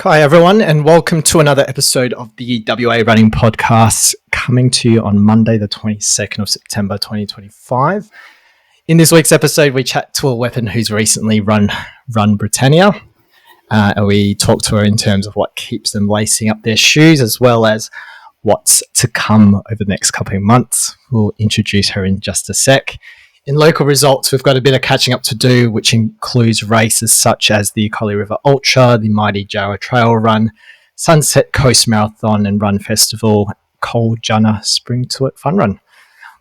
Hi everyone, and welcome to another episode of the WA Running Podcast, coming to you on Monday the 22nd of September 2025. In this week's episode, we chat to a weapon who's recently run Britannia, and we talk to her in terms of what keeps them lacing up their shoes, as well as what's to come over the next couple of months. We'll introduce her in just a sec. In local results, we've got a bit of catching up to do, which includes races such as the Collie River Ultra, the Mighty Jarrah Trail Run, Sunset Coast Marathon and Run Festival, Col Junner Sprint Fun Run.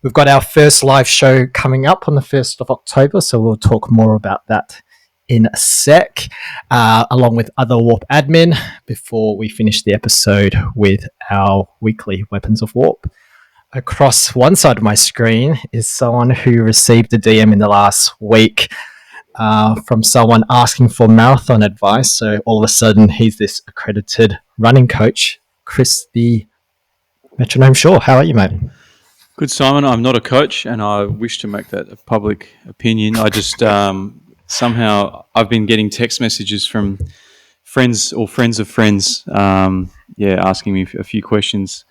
We've got our first live show coming up on the 1st of October, so we'll talk more about that in a sec, along with other Warp admin, before we finish the episode with our weekly Weapons of Warp. Across one side of my screen is someone who received a DM in the last week from someone asking for marathon advice. So all of a sudden, he's this accredited running coach, Chris the Metronome Shaw. How are you, mate? Good, Simon. I'm not a coach, and I wish to make that a public opinion. I just somehow I've been getting text messages from friends or friends of friends, asking me a few questions.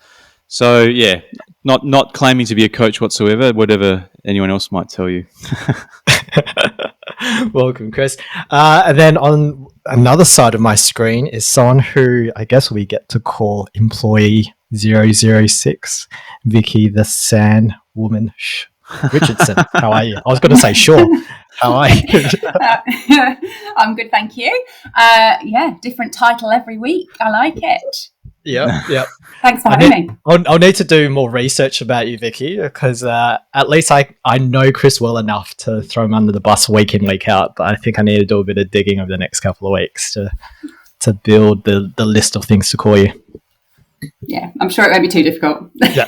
So, yeah, not claiming to be a coach whatsoever, whatever anyone else might tell you. Welcome, Chris. And then on another side of my screen is someone who I guess we get to call Employee 006, Vicky the Sand Woman Richardson. How are you? I was going to say Shaw. How are you? I'm good, thank you. Different title every week. I like it. Yep. Thanks for having me. I'll need to do more research about you, Vicky, because at least I know Chris well enough to throw him under the bus week in, week out. But I think I need to do a bit of digging over the next couple of weeks to build the list of things to call you. Yeah, I'm sure it won't be too difficult. Yeah.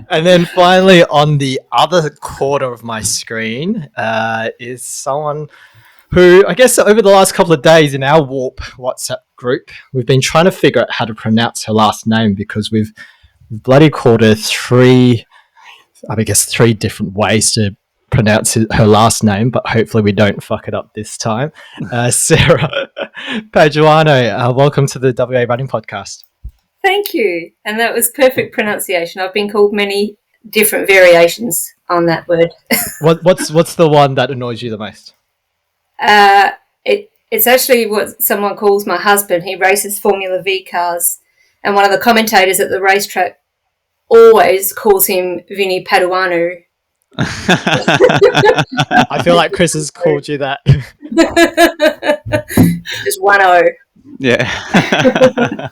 And then finally, on the other quarter of my screen is someone who I guess over the last couple of days in our Warp WhatsApp group, we've been trying to figure out how to pronounce her last name, because we've bloody called her three different ways to pronounce her last name, but hopefully we don't fuck it up this time. Sarah Paduano, welcome to the WA Running Podcast. Thank you. And that was perfect pronunciation. I've been called many different variations on that word. What's the one that annoys you the most? It's actually what someone calls my husband. He races Formula V cars, and one of the commentators at the racetrack always calls him Vinny Paduano. I feel like Chris has called you that. Just 1-0. Yeah.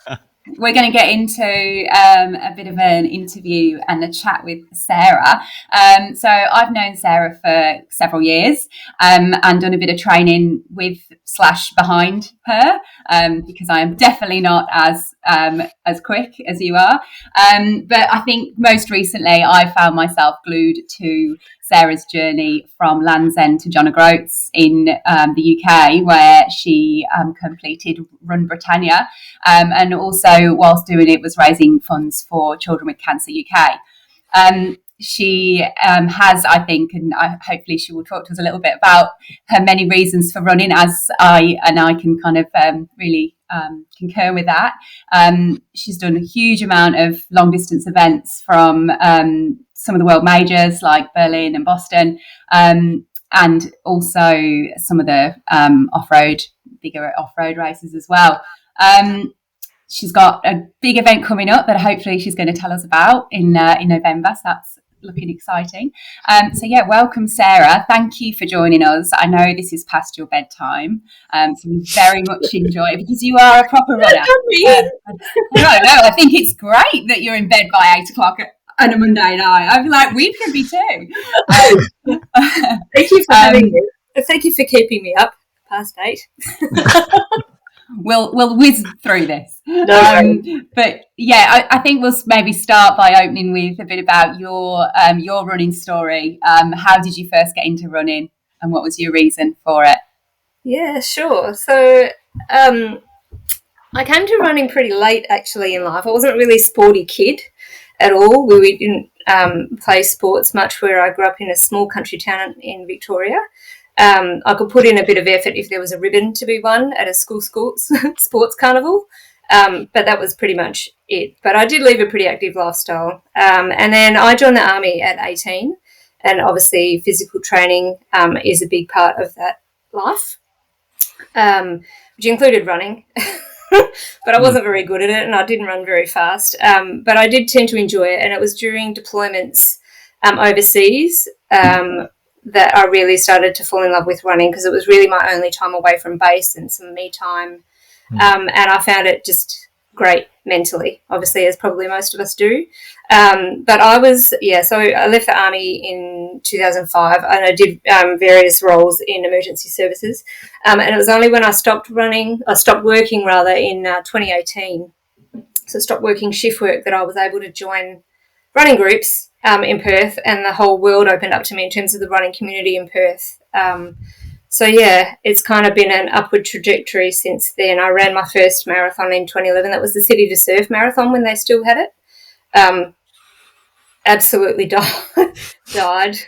We're going to get into a bit of an interview and a chat with Sarah. So I've known Sarah for several years and done a bit of training with/behind her, because I am definitely not as quick as you are. But I think most recently I found myself glued to Sarah's journey from Land's End to John O'Groats in the UK, where she completed Run Brittania, and also whilst doing it was raising funds for Children with Cancer UK. She has, I think, and hopefully she will talk to us a little bit about her many reasons for running, as I can kind of really concur with that. She's done a huge amount of long distance events from some of the world majors like Berlin and Boston, and also some of the bigger off-road races as well. She's got a big event coming up that hopefully she's going to tell us about in November, so that's looking exciting. Welcome, Sarah. Thank you for joining us. I know this is past your bedtime, so we very much enjoy it because you are a proper runner. I think it's great that you're in bed by 8 o'clock on a Monday night. I'd be like, we could be too. Thank you for having me. Thank you for keeping me up past 8. We'll whiz through this. But yeah, I think we'll maybe start by opening with a bit about your running story. How did you first get into running, and what was your reason for it? Yeah, sure. So I came to running pretty late actually in life. I wasn't really a sporty kid at all. We didn't play sports much where I grew up in a small country town in Victoria. I could put in a bit of effort if there was a ribbon to be won at a school sports carnival. But that was pretty much it. But I did lead a pretty active lifestyle. And then I joined the Army at 18. And obviously physical training is a big part of that life, which included running. But I wasn't very good at it and I didn't run very fast. But I did tend to enjoy it. And it was during deployments overseas that I really started to fall in love with running, because it was really my only time away from base and some me time. And I found it just great mentally, obviously, as probably most of us do. But I was, so I left the Army in 2005 and I did various roles in emergency services. And it was only when I stopped working in 2018. So stopped working shift work that I was able to join running groups in Perth, and the whole world opened up to me in terms of the running community in Perth. So, it's kind of been an upward trajectory since then. I ran my first marathon in 2011. That was the City to Surf Marathon when they still had it. Absolutely died.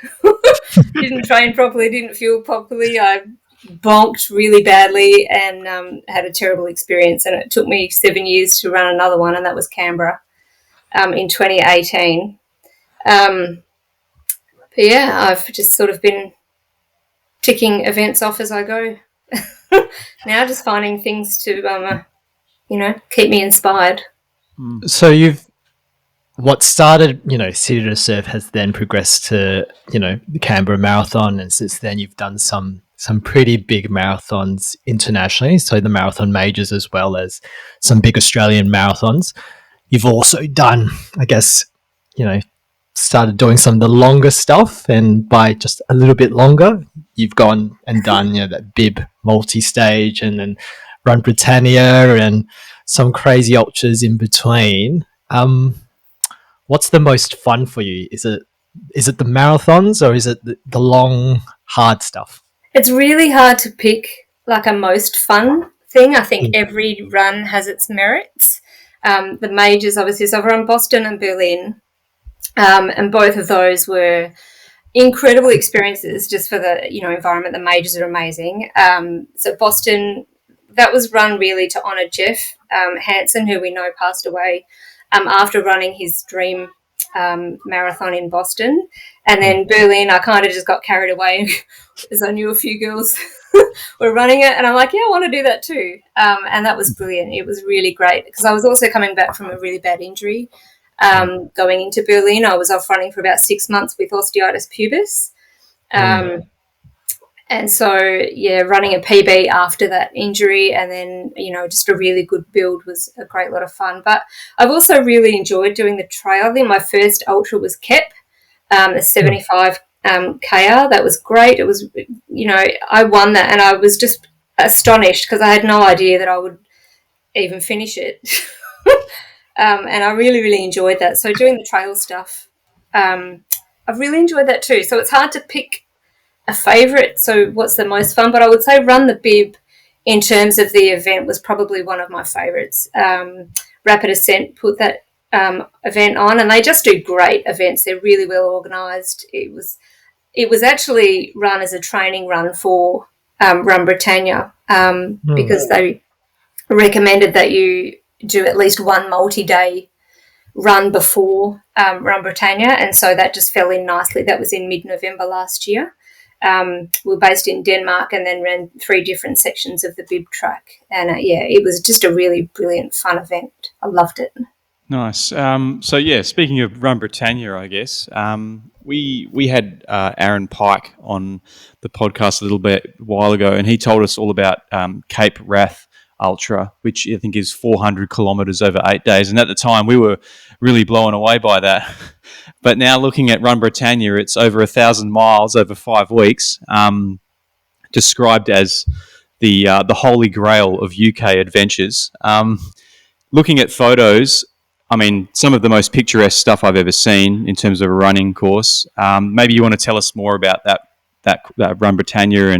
Didn't train properly, didn't fuel properly. I bonked really badly and had a terrible experience. And it took me 7 years to run another one, and that was Canberra in 2018. But, I've just sort of been ticking events off as I go. Now just finding things to, keep me inspired. So what started, City to Surf has then progressed to, the Canberra Marathon. And since then you've done some pretty big marathons internationally. So the marathon majors as well as some big Australian marathons. You've also done, I guess, started doing some of the longer stuff, and by just a little bit longer, you've gone and done that bib multi-stage and then Run Brittania and some crazy ultras in between. What's the most fun for you? Is it the marathons or is it the long, hard stuff? It's really hard to pick like a most fun thing. I think every run has its merits. The majors, obviously, so I've run Boston and Berlin. And both of those were incredible experiences just for the, environment. The majors are amazing. So Boston, that was run really to honour Jeff Hansen, who we know passed away after running his dream marathon in Boston. And then Berlin, I kind of just got carried away as I knew a few girls were running it. And I'm like, I want to do that too. And that was brilliant. It was really great because I was also coming back from a really bad injury. Going into Berlin, I was off running for about 6 months with osteitis pubis. And so, running a PB after that injury and then, just a really good build was a great lot of fun. But I've also really enjoyed doing the trail. I think my first ultra was KEP, the 75 KR. That was great. It was, I won that and I was just astonished because I had no idea that I would even finish it. And I really, really enjoyed that. So doing the trail stuff, I've really enjoyed that too. So it's hard to pick a favourite. So what's the most fun? But I would say Run the Bib in terms of the event was probably one of my favourites. Rapid Ascent put that event on and they just do great events. They're really well organised. It was actually run as a training run for Run Brittania because they recommended that you do at least one multi-day run before Run Brittania, and so that just fell in nicely. That was in mid-November last year. We were based in Denmark and then ran 3 different sections of the bib track, and it was just a really brilliant, fun event. I loved it. Nice. Speaking of Run Britannia, I guess we had Aaron Pike on the podcast a little bit a while ago, and he told us all about Cape Wrath Ultra, which I think is 400 kilometres over 8 days. And at the time, we were really blown away by that. But now looking at Run Britannia, it's over 1,000 miles over 5 weeks, described as the holy grail of UK adventures. Looking at photos, I mean, some of the most picturesque stuff I've ever seen in terms of a running course. Maybe you want to tell us more about that Run Britannia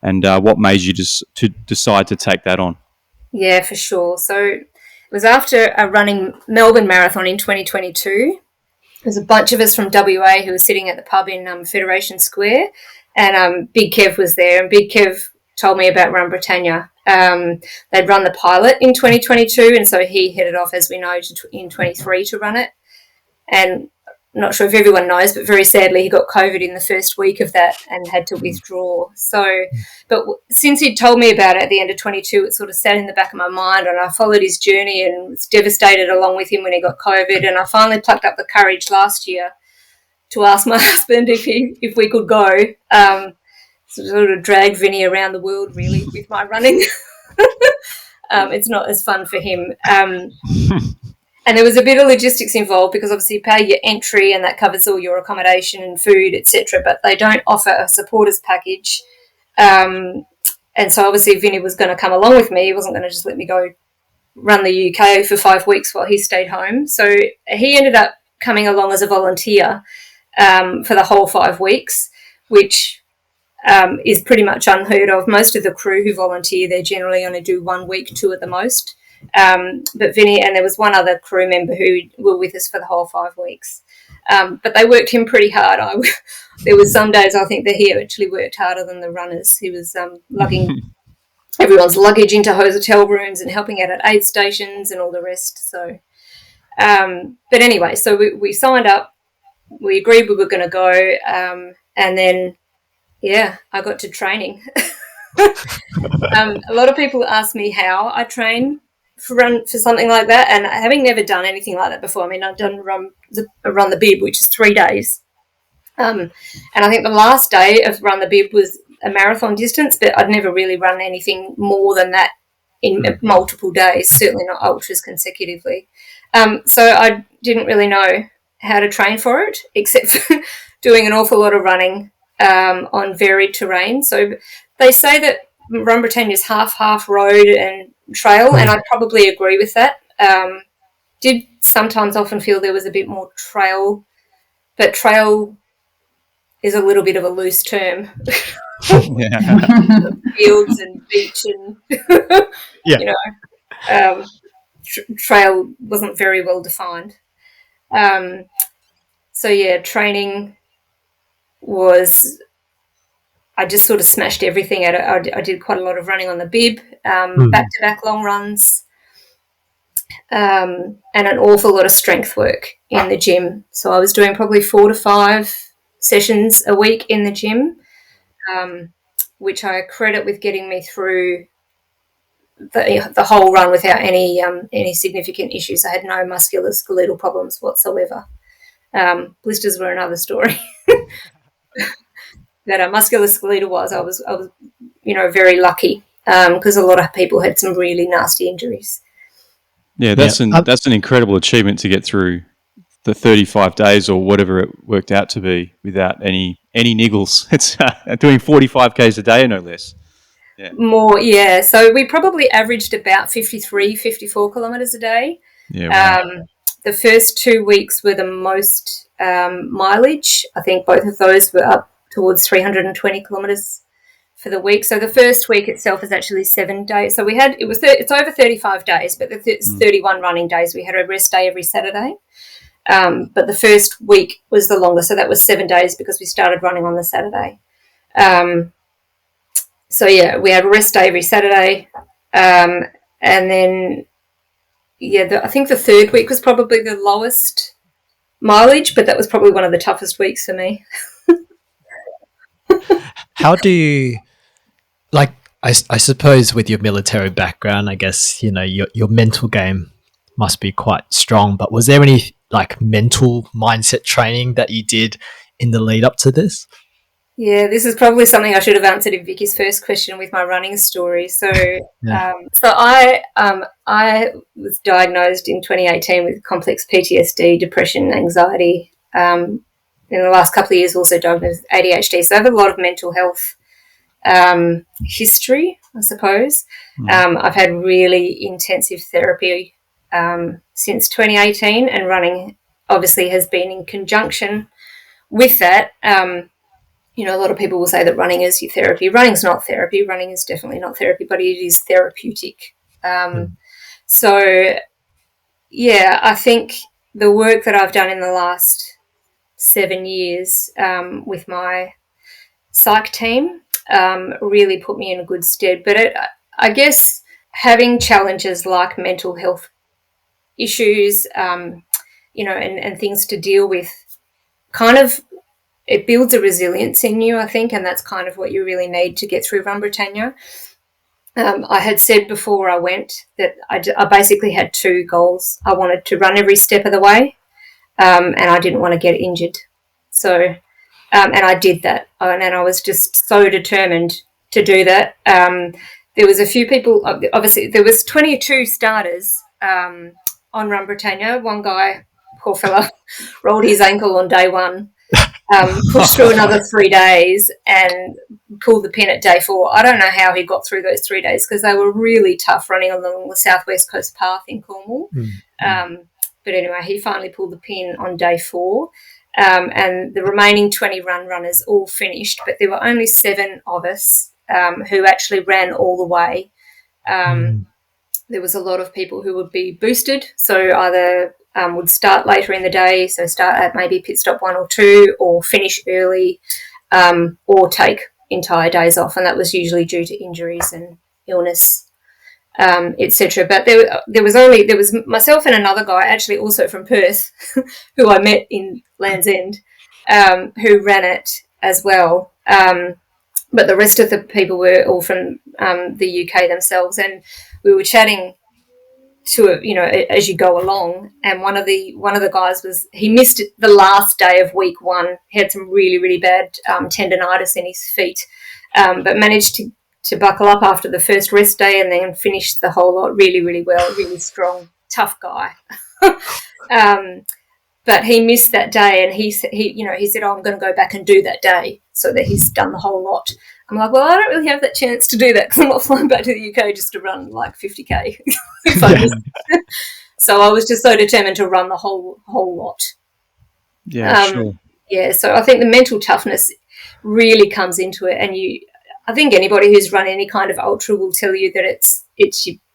and what made you to decide to take that on? Yeah, for sure. So it was after running Melbourne Marathon in 2022. There was a bunch of us from WA who were sitting at the pub in Federation Square, and Big Kev was there, and Big Kev told me about Run Brittania. They'd run the pilot in 2022, and so he headed off, as we know, in 23 to run it. And I'm not sure if everyone knows, but very sadly he got COVID in the first week of that and had to withdraw. So, but since he'd told me about it at the end of 22, it sort of sat in the back of my mind, and I followed his journey and was devastated along with him when he got COVID. And I finally plucked up the courage last year to ask my husband if we could go. Sort of dragged Vinny around the world, really, with my running. It's not as fun for him. And there was a bit of logistics involved because obviously you pay your entry and that covers all your accommodation and food, etc. But they don't offer a supporters package. And so obviously Vinny was going to come along with me. He wasn't going to just let me go run the UK for 5 weeks while he stayed home. So he ended up coming along as a volunteer for the whole 5 weeks, which is pretty much unheard of. Most of the crew who volunteer, they generally only do 1 week, 2 at the most. But Vinny, and there was one other crew member who were with us for the whole 5 weeks. But they worked him pretty hard. There was some days I think that he actually worked harder than the runners. He was lugging everyone's luggage into hotel rooms and helping out at aid stations and all the rest. So, but anyway, so we signed up. We agreed we were going to go, and then, yeah, I got to training. A lot of people ask me how I train for something like that, and having never done anything like that before. I mean, I've done run the bib, which is 3 days, and I think the last day of run the bib was a marathon distance, but I'd never really run anything more than that in multiple days, certainly not ultras consecutively. So I didn't really know how to train for it, except for doing an awful lot of running on varied terrain. So they say that Run Britannia is half road and trail, and I probably agree with that. Did sometimes often feel there was a bit more trail, but trail is a little bit of a loose term. Fields and beach and, trail wasn't very well defined. So, yeah, training was... I just sort of smashed everything at it. I did quite a lot of running on the bib, back-to-back long runs, and an awful lot of strength work in the gym. So I was doing probably 4 to 5 sessions a week in the gym, which I credit with getting me through the whole run without any significant issues. I had no musculoskeletal problems whatsoever. Blisters were another story. That musculoskeletal-wise, I was very lucky because a lot of people had some really nasty injuries. Yeah, that's an incredible achievement to get through the 35 days or whatever it worked out to be without any niggles. It's doing 45 Ks a day, no less. Yeah. More, yeah. So we probably averaged about 53, 54 kilometres a day. Yeah. Wow. The first 2 weeks were the most mileage. I think both of those were up towards 320 kilometres for the week. So the first week itself is actually 7 days. So it's over 35 days, but it's 31 running days. We had a rest day every Saturday. But the first week was the longest, so that was 7 days because we started running on the Saturday. So, yeah, we had a rest day every Saturday. And then, I think the third week was probably the lowest mileage, but that was probably one of the toughest weeks for me. How do you, I suppose with your military background, I guess, your mental game must be quite strong, but was there any mental mindset training that you did in the lead up to this? Yeah, this is probably something I should have answered in Vicky's first question with my running story. So, I was diagnosed in 2018 with complex PTSD, depression, anxiety. In the last couple of years, also diagnosed with ADHD. So I have a lot of mental health history, I suppose. I've had really intensive therapy since 2018, and running obviously has been in conjunction with that. A lot of people will say that running is your therapy. Running's not therapy. Running is definitely not therapy, but it is therapeutic. So, yeah, I think the work that I've done in the last 7 years with my psych team really put me in a good stead. But I guess having challenges like mental health issues, and things to deal with, kind of it builds a resilience in you, I think, and that's kind of what you really need to get through Run Brittania. I had said before I went that I basically had two goals. I wanted to run every step of the way, and I didn't want to get injured. So, and I did that, and I was just so determined to do that. There was a few people, obviously there was 22 starters on Run Brittania. One guy, poor fella, rolled his ankle on day one, pushed through another 3 days and pulled the pin at day 4. I don't know how he got through those 3 days because they were really tough running along the southwest coast path in Cornwall. But anyway, he finally pulled the pin on day 4. And the remaining 20 runners all finished, but there were only 7 of us who actually ran all the way. There was a lot of people who would be boosted, so either would start later in the day, so start at maybe pit stop 1 or 2, or finish early, or take entire days off, and that was usually due to injuries and illness, etc. But there was myself and another guy, actually also from Perth, who I met in Land's End, who ran it as well. But the rest of the people were all from the UK themselves, and we were chatting as you go along. And one of the guys he missed the last day of week 1. He had some really, really bad tendonitis in his feet, but managed to buckle up after the first rest day and then finished the whole lot really, really well. Really strong, tough guy. But he missed that day, and he said, "Oh, I'm going to go back and do that day," so that he's done the whole lot. I'm like, well, I don't really have that chance to do that because I'm not flying back to the UK just to run like 50k. So I was just so determined to run the whole lot. Yeah, sure. Yeah, so I think the mental toughness really comes into it, and I think anybody who's run any kind of ultra will tell you that it's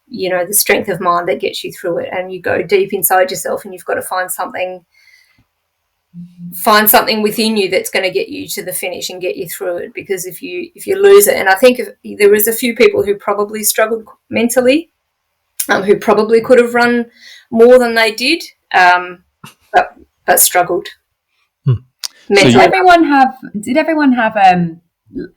the strength of mind that gets you through it, and you go deep inside yourself, and you've got to find something within you that's going to get you to the finish and get you through it. Because if you lose it, and I think there was a few people who probably struggled mentally, who probably could have run more than they did, but struggled. Did everyone have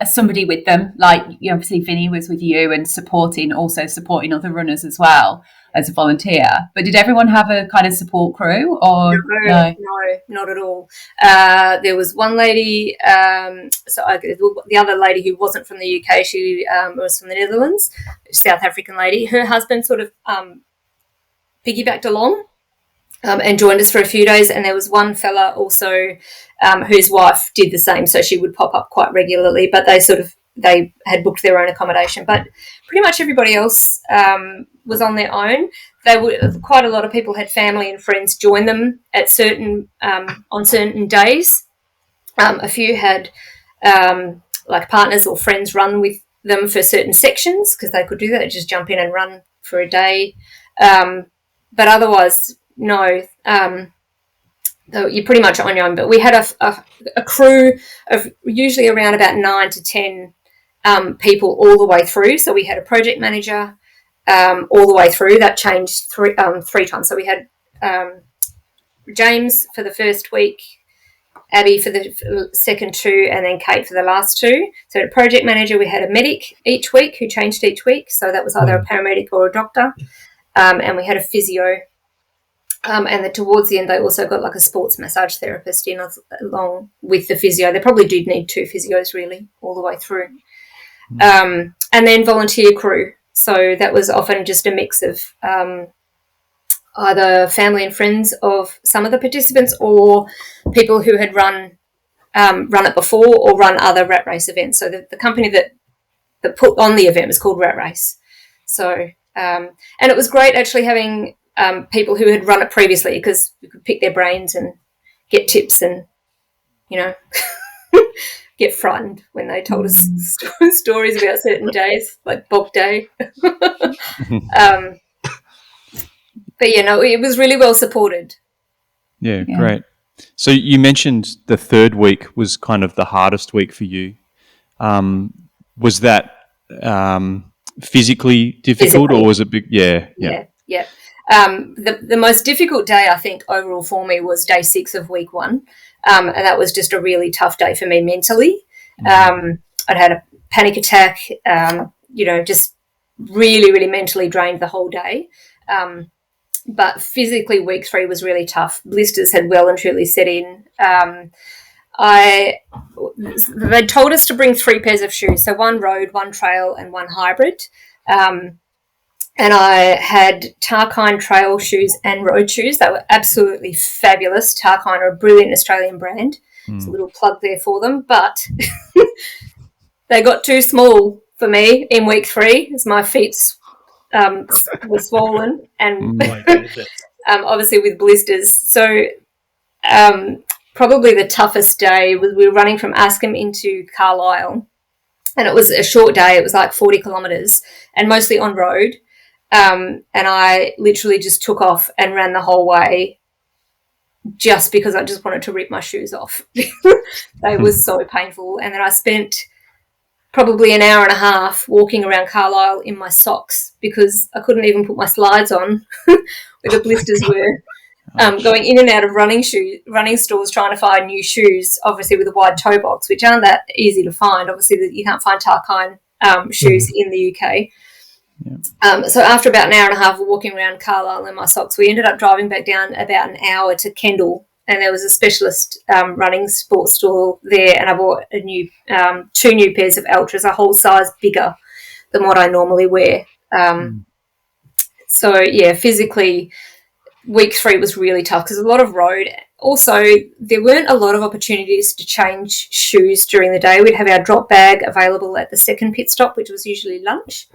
somebody with them? Like, obviously Vinny was with you and supporting other runners as well as a volunteer. But did everyone have a kind of support crew, or no, not at all. There was one lady, the other lady who wasn't from the UK, she was from the Netherlands, South African lady. Her husband sort of piggybacked along and joined us for a few days, and there was one fella also whose wife did the same, so she would pop up quite regularly, but they had booked their own accommodation. But pretty much everybody else was on their own. Quite a lot of people had family and friends join them at on certain days. A few had like partners or friends run with them for certain sections because they could do that, just jump in and run for a day. But otherwise, no. You're pretty much on your own. But we had a crew of usually around about 9 to 10 people all the way through. So we had a project manager all the way through. That changed three times. So we had James for the first week, Abby for the second 2, and then Kate for the last 2. So a project manager, we had a medic each week who changed each week. So that was either a paramedic or a doctor. And we had a physio. And towards the end, they also got like a sports massage therapist in along with the physio. They probably did need 2 physios really all the way through. And then volunteer crew. So that was often just a mix of either family and friends of some of the participants, or people who had run it before or run other rat race events. So the company that put on the event was called Rat Race. So and it was great actually having people who had run it previously, because we could pick their brains and get tips and, get frightened when they told us stories about certain days, like Bog Day. But, it was really well supported. Yeah, great. So you mentioned the third week was kind of the hardest week for you. Was that physically difficult, or was it big? Yeah. The most difficult day, I think, overall for me was day 6 of week 1. And that was just a really tough day for me mentally. I'd had a panic attack, just really, really mentally drained the whole day. But physically, week 3 was really tough. Blisters had well and truly set in. They told us to bring 3 pairs of shoes, so 1 road, 1 trail, and 1 hybrid. And I had Tarkine trail shoes and road shoes. They were absolutely fabulous. Tarkine are a brilliant Australian brand. There's a little plug there for them. But they got too small for me in week 3 as my feet were swollen and obviously with blisters. So probably the toughest day was we were running from Askham into Carlisle. And it was a short day. It was like 40 kilometres and mostly on road. And I literally just took off and ran the whole way just because I just wanted to rip my shoes off. They were so painful. And then I spent probably an hour and a half walking around Carlisle in my socks because I couldn't even put my slides on where the blisters were. Going in and out of running stores trying to find new shoes, obviously with a wide toe box, which aren't that easy to find. Obviously you can't find Tarkine shoes in the UK. Yeah. So after about an hour and a half of walking around Carlisle in my socks, we ended up driving back down about an hour to Kendall, and there was a specialist running sports store there, and I bought a new 2 new pairs of Ultras, a whole size bigger than what I normally wear. So, yeah, physically, week 3 was really tough because a lot of road. Also, there weren't a lot of opportunities to change shoes during the day. We'd have our drop bag available at the second pit stop, which was usually lunch.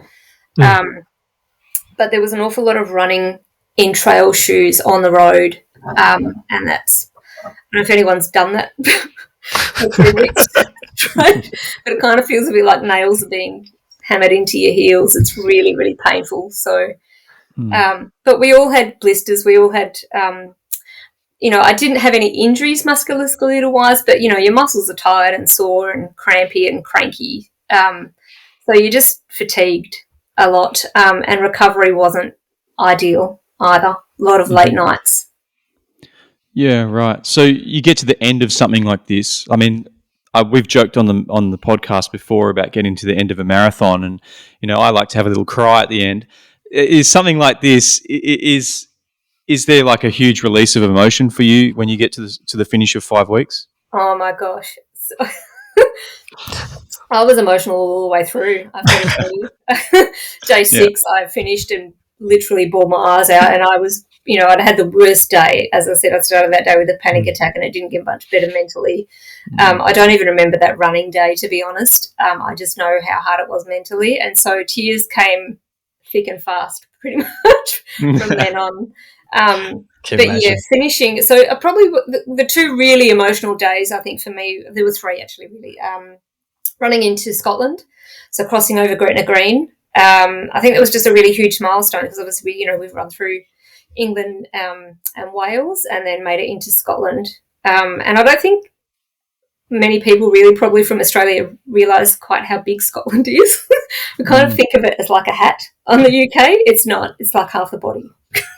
But there was an awful lot of running in trail shoes on the road, and that's, I don't know if anyone's done that for 3 weeks, but it kind of feels a bit like nails are being hammered into your heels. It's really, really painful. So, but we all had blisters. We all had, I didn't have any injuries musculoskeletal wise, but your muscles are tired and sore and crampy and cranky. So you're just fatigued a lot, and recovery wasn't ideal either. A lot of late nights. Yeah, right. So you get to the end of something like this. I mean, we've joked on the podcast before about getting to the end of a marathon, and I like to have a little cry at the end. Is something like this? Is there like a huge release of emotion for you when you get to the finish of 5 weeks? Oh my gosh. I was emotional all the way through. I've got to tell you. Day 6, I finished and literally bawled my eyes out, and I was, I'd had the worst day. As I said, I started that day with a panic attack, and it didn't get much better mentally. I don't even remember that running day, to be honest. I just know how hard it was mentally, and so tears came thick and fast pretty much from then on. Finishing. So probably the 2 really emotional days, I think, for me, there were 3 actually, really. Running into Scotland, so crossing over Gretna Green. I think that was just a really huge milestone because obviously, we've run through England and Wales and then made it into Scotland. And I don't think many people really probably from Australia realise quite how big Scotland is. We kind of think of it as like a hat on the UK. It's not. It's like half the body.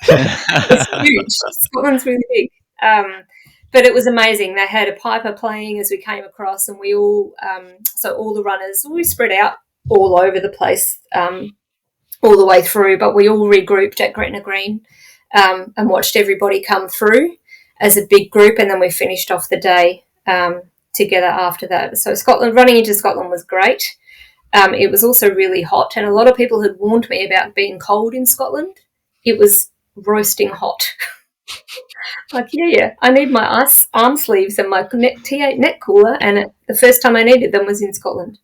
It's huge. Scotland's really big. But it was amazing. They had a piper playing as we came across, and we all, so all the runners, we spread out all over the place all the way through, but we all regrouped at Gretna Green and watched everybody come through as a big group, and then we finished off the day together after that. So running into Scotland was great. It was also really hot, and a lot of people had warned me about being cold in Scotland. It was roasting hot. Like, I need my arm sleeves and my T8 neck cooler, and the first time I needed them was in Scotland.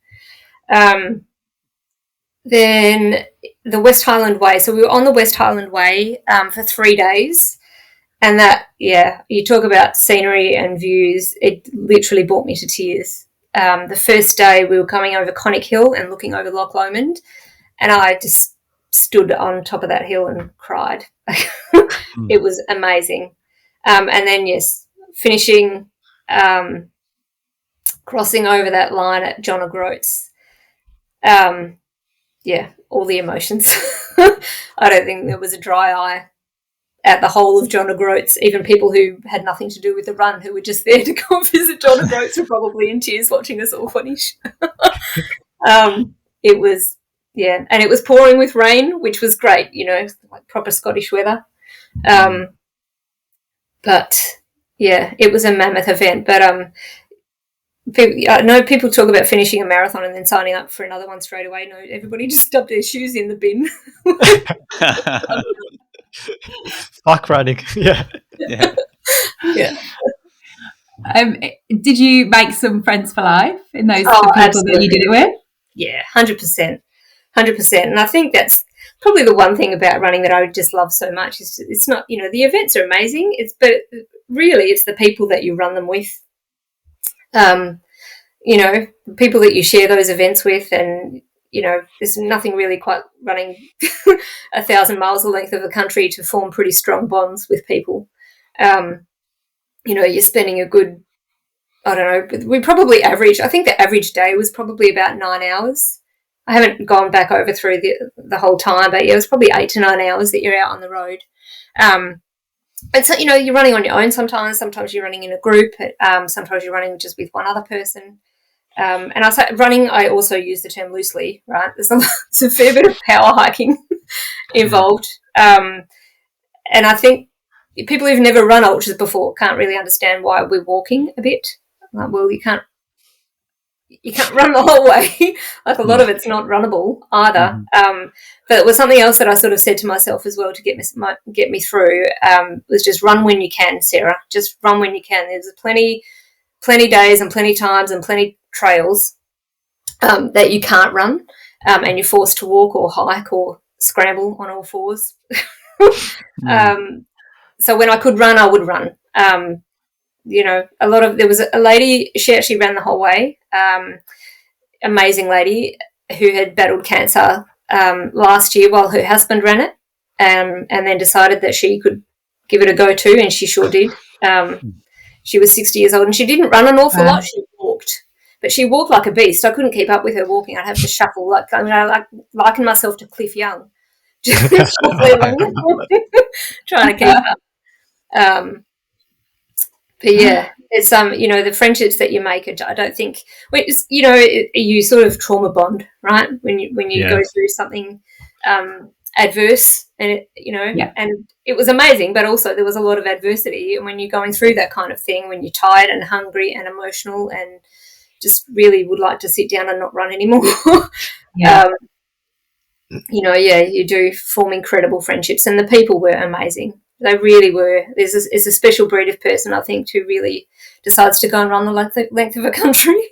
Then the West Highland Way. So we were on the West Highland Way for 3 days, and that, you talk about scenery and views, it literally brought me to tears. The first day we were coming over Connick Hill and looking over Loch Lomond, and I just stood on top of that hill and cried. It was amazing. And then, finishing crossing over that line at John O'Groats. All the emotions. I don't think there was a dry eye at the whole of John O'Groats. Even people who had nothing to do with the run, who were just there to go visit John O'Groats, were probably in tears watching us all finish. It was, and it was pouring with rain, which was great, like proper Scottish weather. But it was a mammoth event. But I know people talk about finishing a marathon and then signing up for another one straight away. No, everybody just stubbed their shoes in the bin. Fuck running. Yeah. Did you make some friends for life in those people absolutely. that you did it with? Yeah, 100%. And I think that's probably the one thing about running that I just love so much is it's not, the events are amazing, but really it's the people that you run them with. The people that you share those events with, and there's nothing really quite running 1,000 miles the length of the country to form pretty strong bonds with people. You're spending a good, I don't know, we probably I think the average day was probably about 9 hours. I haven't gone back over through the whole time, but it was probably 8 to 9 hours that you're out on the road. And so, you're running on your own sometimes you're running in a group, sometimes you're running just with one other person. And I say running, I also use the term loosely, right? There's a fair bit of power hiking involved. And I think people who've never run ultras before can't really understand why we're walking a bit. Well, you can't run the whole way. Like a lot of it's not runnable either. But it was something else that I sort of said to myself as well to get me through, was just run when you can, Sarah. Just run when you can. There's plenty days and plenty times and plenty trails that you can't run, and you're forced to walk or hike or scramble on all fours. So when I could run, I would run. There was a lady, she actually ran the whole way, amazing lady who had battled cancer last year while her husband ran it, and then decided that she could give it a go too, and she sure did. She was 60 years old and she didn't run an awful lot. She walked, but she walked like a beast. I couldn't keep up with her walking. I'd have to shuffle. I liken myself to Cliff Young, just trying to keep up. But yeah, it's the friendships that you make. I don't think you sort of trauma bond, right? When you go through something adverse, and and it was amazing, but also there was a lot of adversity. And when you're going through that kind of thing, when you're tired and hungry and emotional, and just really would like to sit down and not run anymore, you do form incredible friendships, and the people were amazing. They really were. It's a special breed of person, I think, who really decides to go and run the length of a country.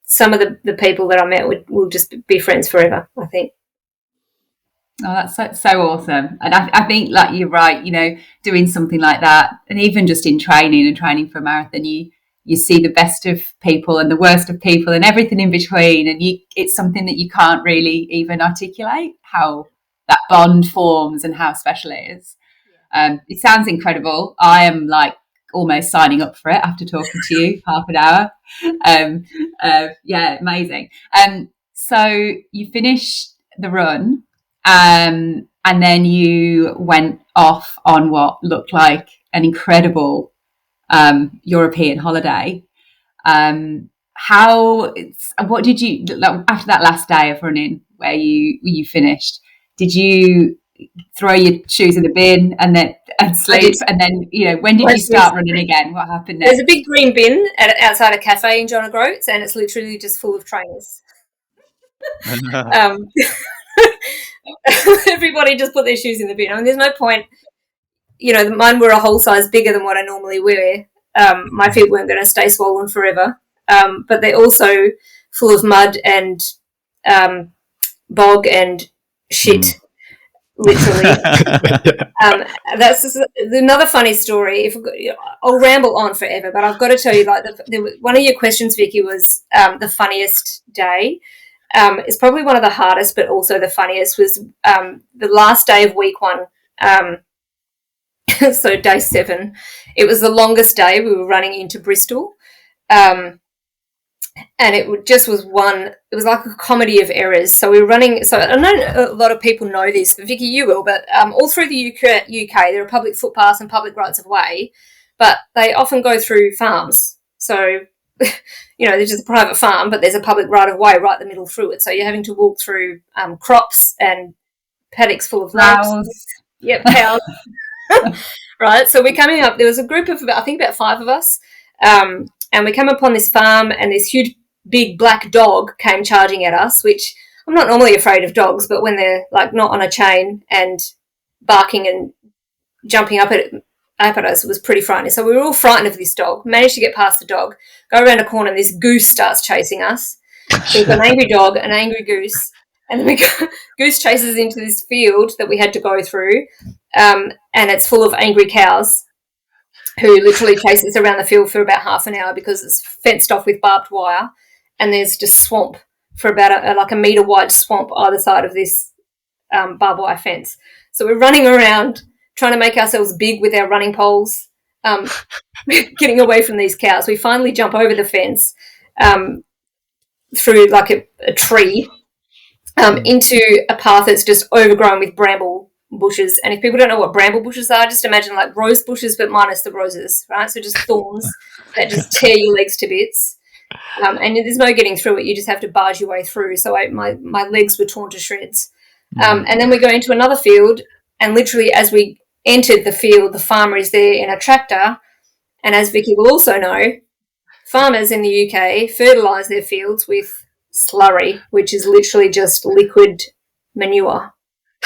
Some of the people that I met will just be friends forever, I think. Oh, that's so awesome. And I think, like, you're right, doing something like that, and even just in training for a marathon, you see the best of people and the worst of people and everything in between, and it's something that you can't really even articulate how that bond forms and how special it is. It sounds incredible. I am like almost signing up for it after talking to you half an hour. Amazing. So you finished the run, and then you went off on what looked like an incredible European holiday. What did you, after that last day of running where you finished, did you throw your shoes in the bin and sleep? And then, when did you start running again? What happened next? There's a big green bin outside a cafe in John O'Groats, and it's literally just full of trainers. Everybody just put their shoes in the bin. I mean, there's no point. Mine were a whole size bigger than what I normally wear. My feet weren't going to stay swollen forever, but they're also full of mud and bog and shit, literally. That's just another funny story. I'll ramble on forever, but I've got to tell you, like, one of your questions, Vicky, was the funniest day. It's probably one of the hardest, but also the funniest was the last day of week one. So day 7, it was the longest day. We were running into Bristol. And it just was it was like a comedy of errors. So we were running, so I know a lot of people know this, but Vicky, you will, but all through the UK, there are public footpaths and public rights of way, but they often go through farms. So, there's just a private farm, but there's a public right of way right the middle through it. So you're having to walk through crops and paddocks full of cows. Yep, cows. Right, so we're coming up, there was a group of about 5 of us, and we come upon this farm, and this huge, big black dog came charging at us, which I'm not normally afraid of dogs, but when they're like not on a chain and barking and jumping up at us, it was pretty frightening. So we were all frightened of this dog, managed to get past the dog, go around a corner, and this goose starts chasing us. So we've got an angry dog, an angry goose, and then goose chases into this field that we had to go through, and it's full of angry cows, who literally chases around the field for about half an hour because it's fenced off with barbed wire, and there's just swamp for about a metre wide swamp either side of this barbed wire fence. So we're running around trying to make ourselves big with our running poles, getting away from these cows. We finally jump over the fence through like a tree into a path that's just overgrown with bramble bushes. And if people don't know what bramble bushes are, just imagine like rose bushes but minus the roses, right? So just thorns that just tear your legs to bits, and there's no getting through it. You just have to barge your way through. So my legs were torn to shreds. And then we go into another field, and literally as we entered the field, the farmer is there in a tractor, and as Vicky will also know, farmers in the UK fertilise their fields with slurry, which is literally just liquid manure.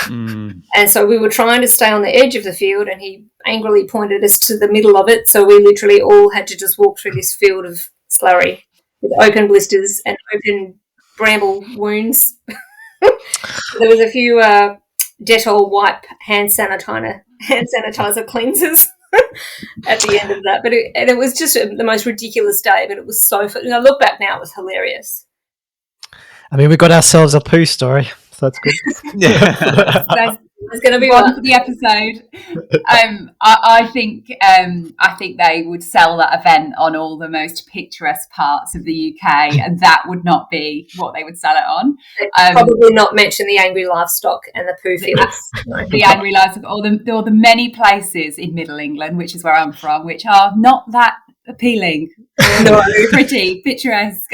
And so we were trying to stay on the edge of the field, and he angrily pointed us to the middle of it, so we literally all had to just walk through this field of slurry with open blisters and open bramble wounds. There was a few Dettol wipe hand sanitizer cleansers at the end of that, but it was just the most ridiculous day, but it was so fun. I look back now, it was hilarious. I mean, we got ourselves a poo story. That's good. Yeah, there's going to be one for the episode. I think they would sell that event on all the most picturesque parts of the UK, and that would not be what they would sell it on. Probably not mention the angry livestock and the poo fields. The angry livestock, or the many places in Middle England, which is where I'm from, which are not that appealing. No, pretty picturesque.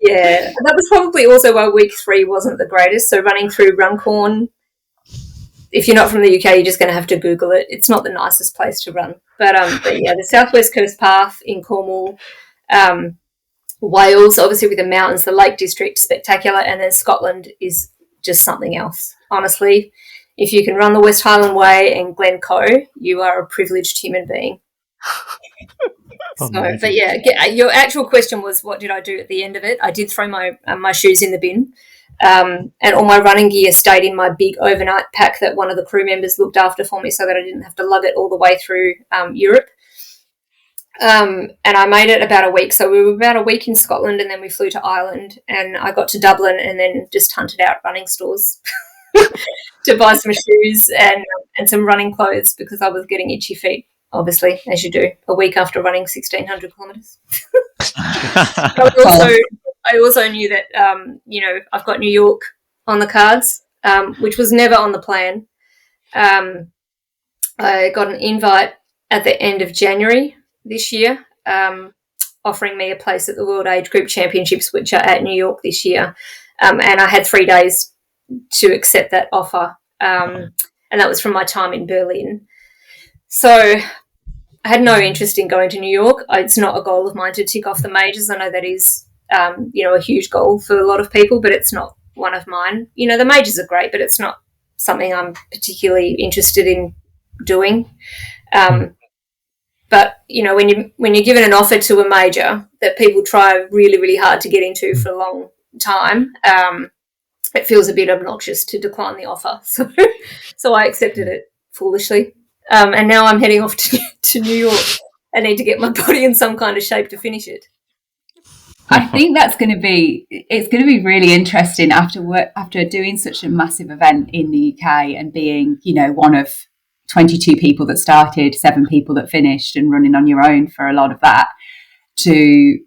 Yeah, and that was probably also why week 3 wasn't the greatest. So running through Runcorn, if you're not from the UK, you're just going to have to Google it. It's not the nicest place to run. But yeah, the South West Coast Path in Cornwall, Wales, obviously with the mountains, the Lake District, spectacular, and then Scotland is just something else. Honestly, if you can run the West Highland Way and Glencoe, you are a privileged human being. So, but yeah, your actual question was, what did I do at the end of it? I did throw my shoes in the bin, and all my running gear stayed in my big overnight pack that one of the crew members looked after for me, so that I didn't have to lug it all the way through Europe. And I made it about a week. So we were about a week in Scotland, and then we flew to Ireland, and I got to Dublin, and then just hunted out running stores to buy some shoes and some running clothes, because I was getting itchy feet. Obviously, as you do, a week after running 1,600 kilometres. I also knew that, I've got New York on the cards, which was never on the plan. I got an invite at the end of January this year, offering me a place at the World Age Group Championships, which are at New York this year. And I had 3 days to accept that offer. And that was from my time in Berlin. So I had no interest in going to New York. It's not a goal of mine to tick off the majors. I know that is, a huge goal for a lot of people, but it's not one of mine. The majors are great, but it's not something I'm particularly interested in doing. But, when you're given an offer to a major that people try really, really hard to get into for a long time, it feels a bit obnoxious to decline the offer. So I accepted it foolishly. And now I'm heading off to New York. I need to get my body in some kind of shape to finish it. I think it's going to be really interesting after doing such a massive event in the UK and being, one of 22 people that started, 7 people that finished, and running on your own for a lot of that, to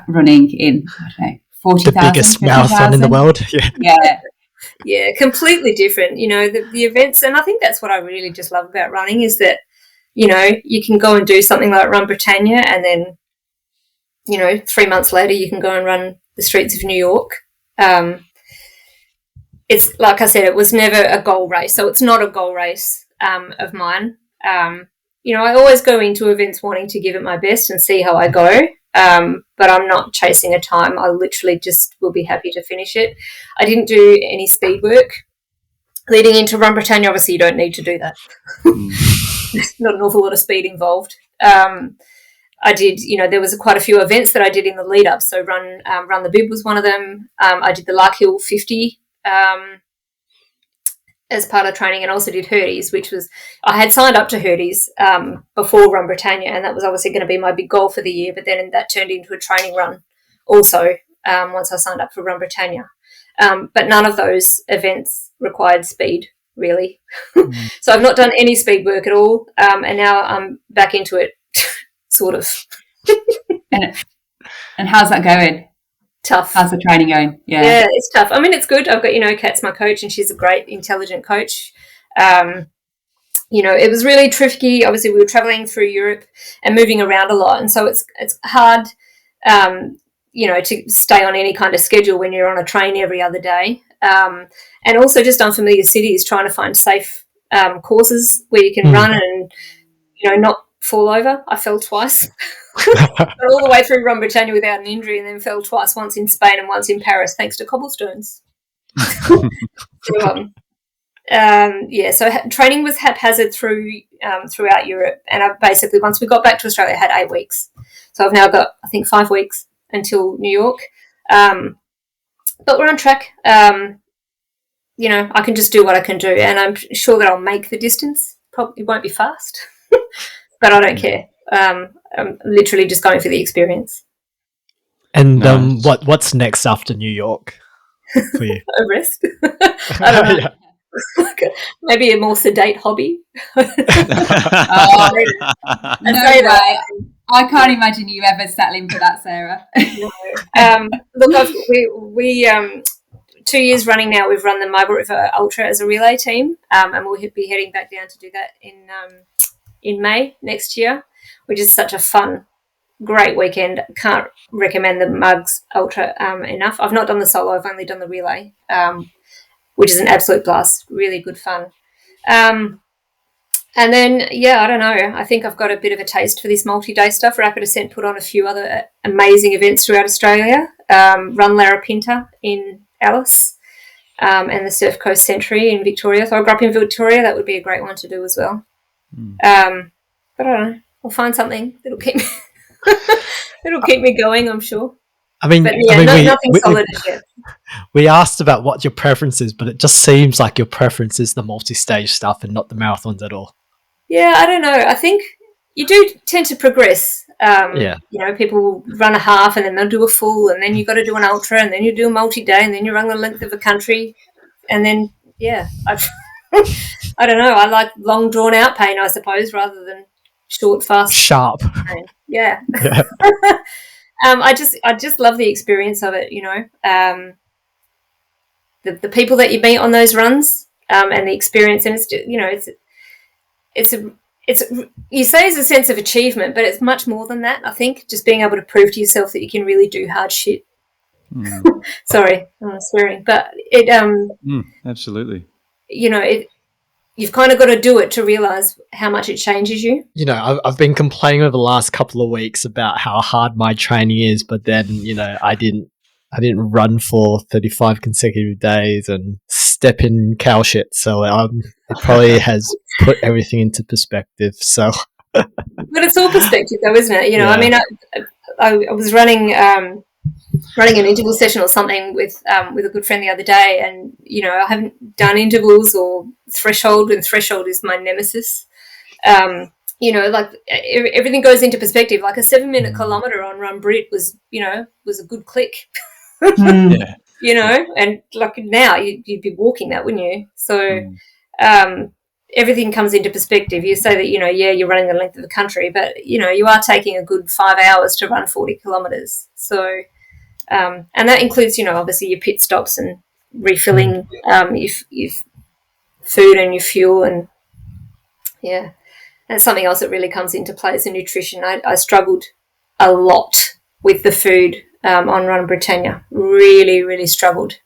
running in, I don't know, 40,000. The biggest 50,000. marathon in the world. Yeah, completely different. You know, the events, and I think that's what I really just love about running is that, you know, you can go and do something like Run Brittania, and then, you know, 3 months later you can go and run the streets of New York. It's like I said, it was never a goal race, so it's not a goal race of mine. You know, I always go into events wanting to give it my best and see how I go, but I'm not chasing a time. I literally just will be happy to finish it. I didn't do any speed work leading into Run Brittania. Obviously, you don't need to do that. Not an awful lot of speed involved. I did, you know, there was quite a few events that I did in the lead up. So Run the Bib was one of them. I did the Larkhill 50 as part of training, and also did Hurdies, which was, I had signed up to Hurdies before Run Brittania, and that was obviously going to be my big goal for the year, but then that turned into a training run also once I signed up for Run Brittania. But none of those events required speed, really. So I've not done any speed work at all, and now I'm back into it, sort of. And how's that going? Tough. How's the training going? Yeah, it's tough. I mean, it's good. I've got, you know, Kat's my coach, and she's a great, intelligent coach. You know, it was really tricky. Obviously, we were traveling through Europe and moving around a lot, and so it's hard, you know, to stay on any kind of schedule when you're on a train every other day. And also just unfamiliar cities, trying to find safe courses where you can run and, you know, not fall over. I fell twice. All the way through Run Brittania without an injury, and then fell twice, once in Spain and once in Paris, thanks to cobblestones. So, training was haphazard throughout Europe, and I basically, once we got back to Australia, had 8 weeks. So I've now got, I think, 5 weeks until New York. But we're on track. You know, I can just do what I can do, and I'm sure that I'll make the distance. Probably won't be fast, but I don't care. I'm literally just going for the experience. And what's next after New York for you? A rest. I don't know. Yeah. Maybe a more sedate hobby. No way. I can't imagine you ever settling for that, Sarah. No. Look, we 2 years running now, we've run the Mighty River Ultra as a relay team, and we'll be heading back down to do that in May next year, which is such a fun, great weekend. Can't recommend the Mugs Ultra enough. I've not done the solo, I've only done the relay, which is an absolute blast, really good fun. And then, I don't know, I think I've got a bit of a taste for this multi-day stuff. Rapid Ascent put on a few other amazing events throughout Australia. Run Larapinta in Alice, and the Surf Coast Century in Victoria. So I grew up in Victoria, that would be a great one to do as well. But I don't know, I'll find something that'll keep me it'll keep me going, I'm sure. Nothing solid as yet. We asked about what your preference is, but it just seems like your preference is the multi-stage stuff and not the marathons at all. Yeah, I don't know. I think you do tend to progress. You know, people will run a half and then they'll do a full, and then you've got to do an ultra, and then you do a multi-day, and then you run the length of the country. And then, I don't know. I like long, drawn-out pain, I suppose, rather than short, fast, sharp pain. Yeah. I just love the experience of it, you know. The people that you meet on those runs, and the experience, and it's just, you know, it's you say it's a sense of achievement, but it's much more than that. I think just being able to prove to yourself that you can really do hard shit. Sorry, I'm swearing, but it absolutely. You know, you've kind of got to do it to realize how much it changes you. You know, I've been complaining over the last couple of weeks about how hard my training is, but then, you know, I didn't run for 35 consecutive days and step in cow shit. So it probably has put everything into perspective. So, but it's all perspective, though, isn't it? You know, I mean, I was running an interval session or something with a good friend the other day, and you know, I haven't done intervals or threshold, and threshold is my nemesis. You know, like everything goes into perspective. Like a 7-minute kilometre on Run Brit was a good click. You know, and like now you'd be walking that, wouldn't you? So everything comes into perspective. You say that, you're running the length of the country, but, you are taking a good 5 hours to run 40 kilometres. So, and that includes, obviously your pit stops and refilling your food and your fuel. And, yeah, that's something else that really comes into play is the nutrition. I struggled a lot with the food on Run Brittania. Really, really struggled.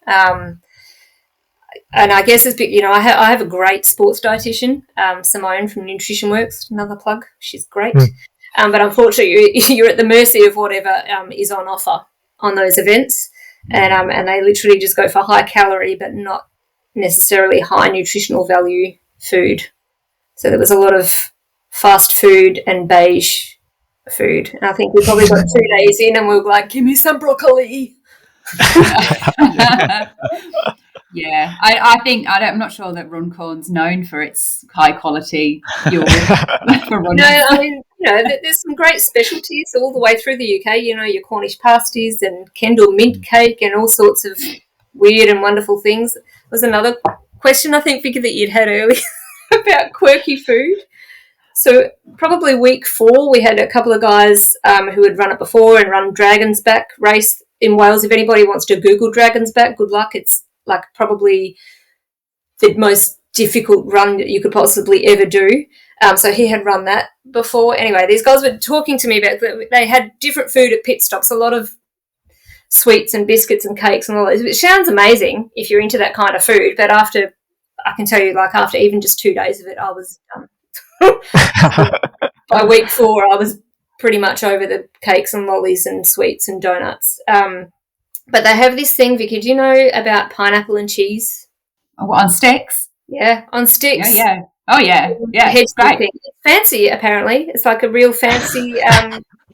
And I guess it's, I have a great sports dietitian, Simone from Nutrition Works, another plug. She's great. But unfortunately, you're at the mercy of whatever is on offer on those events. And they literally just go for high calorie but not necessarily high nutritional value food. So there was a lot of fast food and beige food. And I think we probably got 2 days in and we were like, give me some broccoli. Yeah, I'm not sure that Runcorn's known for its high quality fuel for runners. No, I mean, there's some great specialties all the way through the UK. Your Cornish pasties and Kendal mint cake and all sorts of weird and wonderful things. There was another question, I think, Vicky, that you'd had earlier about quirky food. So probably week 4, we had a couple of guys who had run it before and run Dragon's Back race in Wales. If anybody wants to Google Dragon's Back, good luck. It's like probably the most difficult run that you could possibly ever do. So he had run that before. Anyway, these guys were talking to me about they had different food at pit stops, a lot of sweets and biscuits and cakes and all that. It sounds amazing if you're into that kind of food, but I can tell you, like after even just 2 days of it, I was done. By week 4, I was pretty much over the cakes and lollies and sweets and donuts. But they have this thing, Vicky, do you know about pineapple and cheese? Oh, on sticks? Yeah, on sticks. Yeah. Oh, yeah. Yeah, it's great. Thing. It's fancy, apparently. It's like a real fancy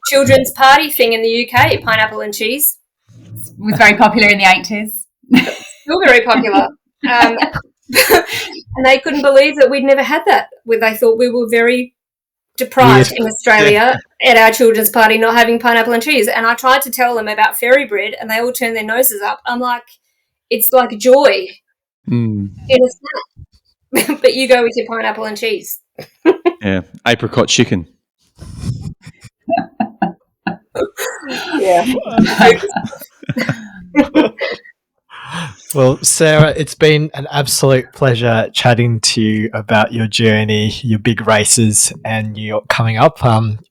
children's party thing in the UK, pineapple and cheese. It was very popular in the 80s. Still very popular. And they couldn't believe that we'd never had that. They thought we were very deprived in Australia at our children's party not having pineapple and cheese. And I tried to tell them about fairy bread and they all turned their noses up. I'm like, it's like joy in a snack. But you go with your pineapple and cheese. Yeah, apricot chicken. Yeah. Well, Sarah, it's been an absolute pleasure chatting to you about your journey, your big races, and your coming up.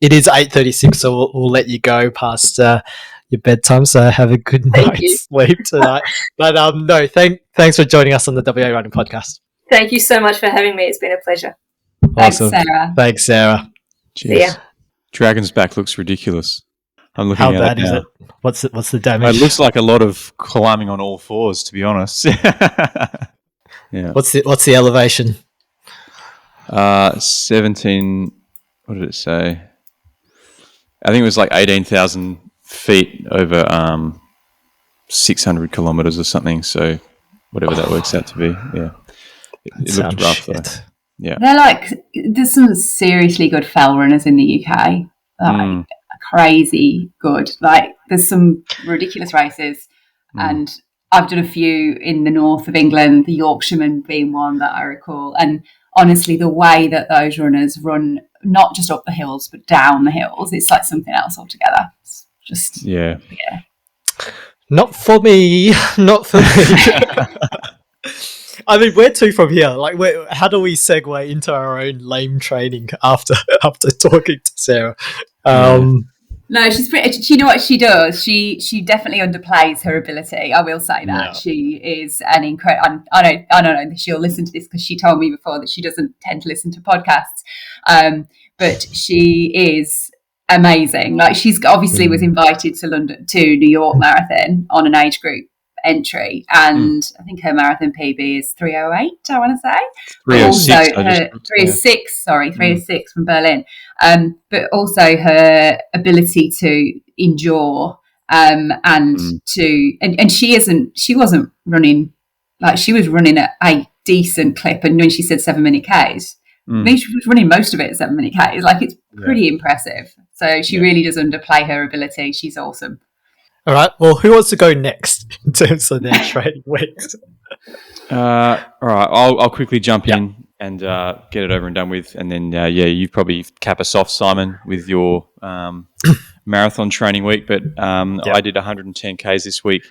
It is 8:36, so we'll let you go past your bedtime. So have a good night's sleep tonight. But no, thanks for joining us on the WA Running Podcast. Thank you so much for having me. It's been a pleasure. Awesome. Thanks, Sarah. Cheers. Yeah. Dragon's Back looks ridiculous. I'm looking How at bad it is now. it? What's the damage? It looks like a lot of climbing on all fours, to be honest. Yeah. What's the elevation? 17. What did it say? I think it was like 18,000 feet over 600 kilometers or something. So whatever that works out to be. Yeah. It looked rough though. Yeah. There's some seriously good fell runners in the UK. Crazy good. Like there's some ridiculous races and I've done a few in the north of England, the Yorkshireman being one that I recall. And honestly, the way that those runners run, not just up the hills, but down the hills, it's like something else altogether. It's just, yeah. Not for me. Not for me. I mean, where to from here? Like, how do we segue into our own lame training after talking to Sarah? No, she's pretty. You know what she does? She definitely underplays her ability. I will say that she is an incredible. I don't know that she'll listen to this because she told me before that she doesn't tend to listen to podcasts. But she is amazing. Like she's obviously was invited to New York Marathon on an age group entry, and I think her marathon PB is 3:08. I want to say 3:06. Sorry, 3:06 from Berlin. But also her ability to endure and she wasn't running like she was running at a decent clip. And when she said 7-minute Ks, I mean, she was running most of it at 7-minute Ks. Like it's pretty impressive. So she really does underplay her ability. She's awesome. All right. Well, who wants to go next in terms of their training weeks? All right, I'll quickly jump in and get it over and done with, and then you probably cap us off, Simon, with your marathon training week. But I did 110 k's this week.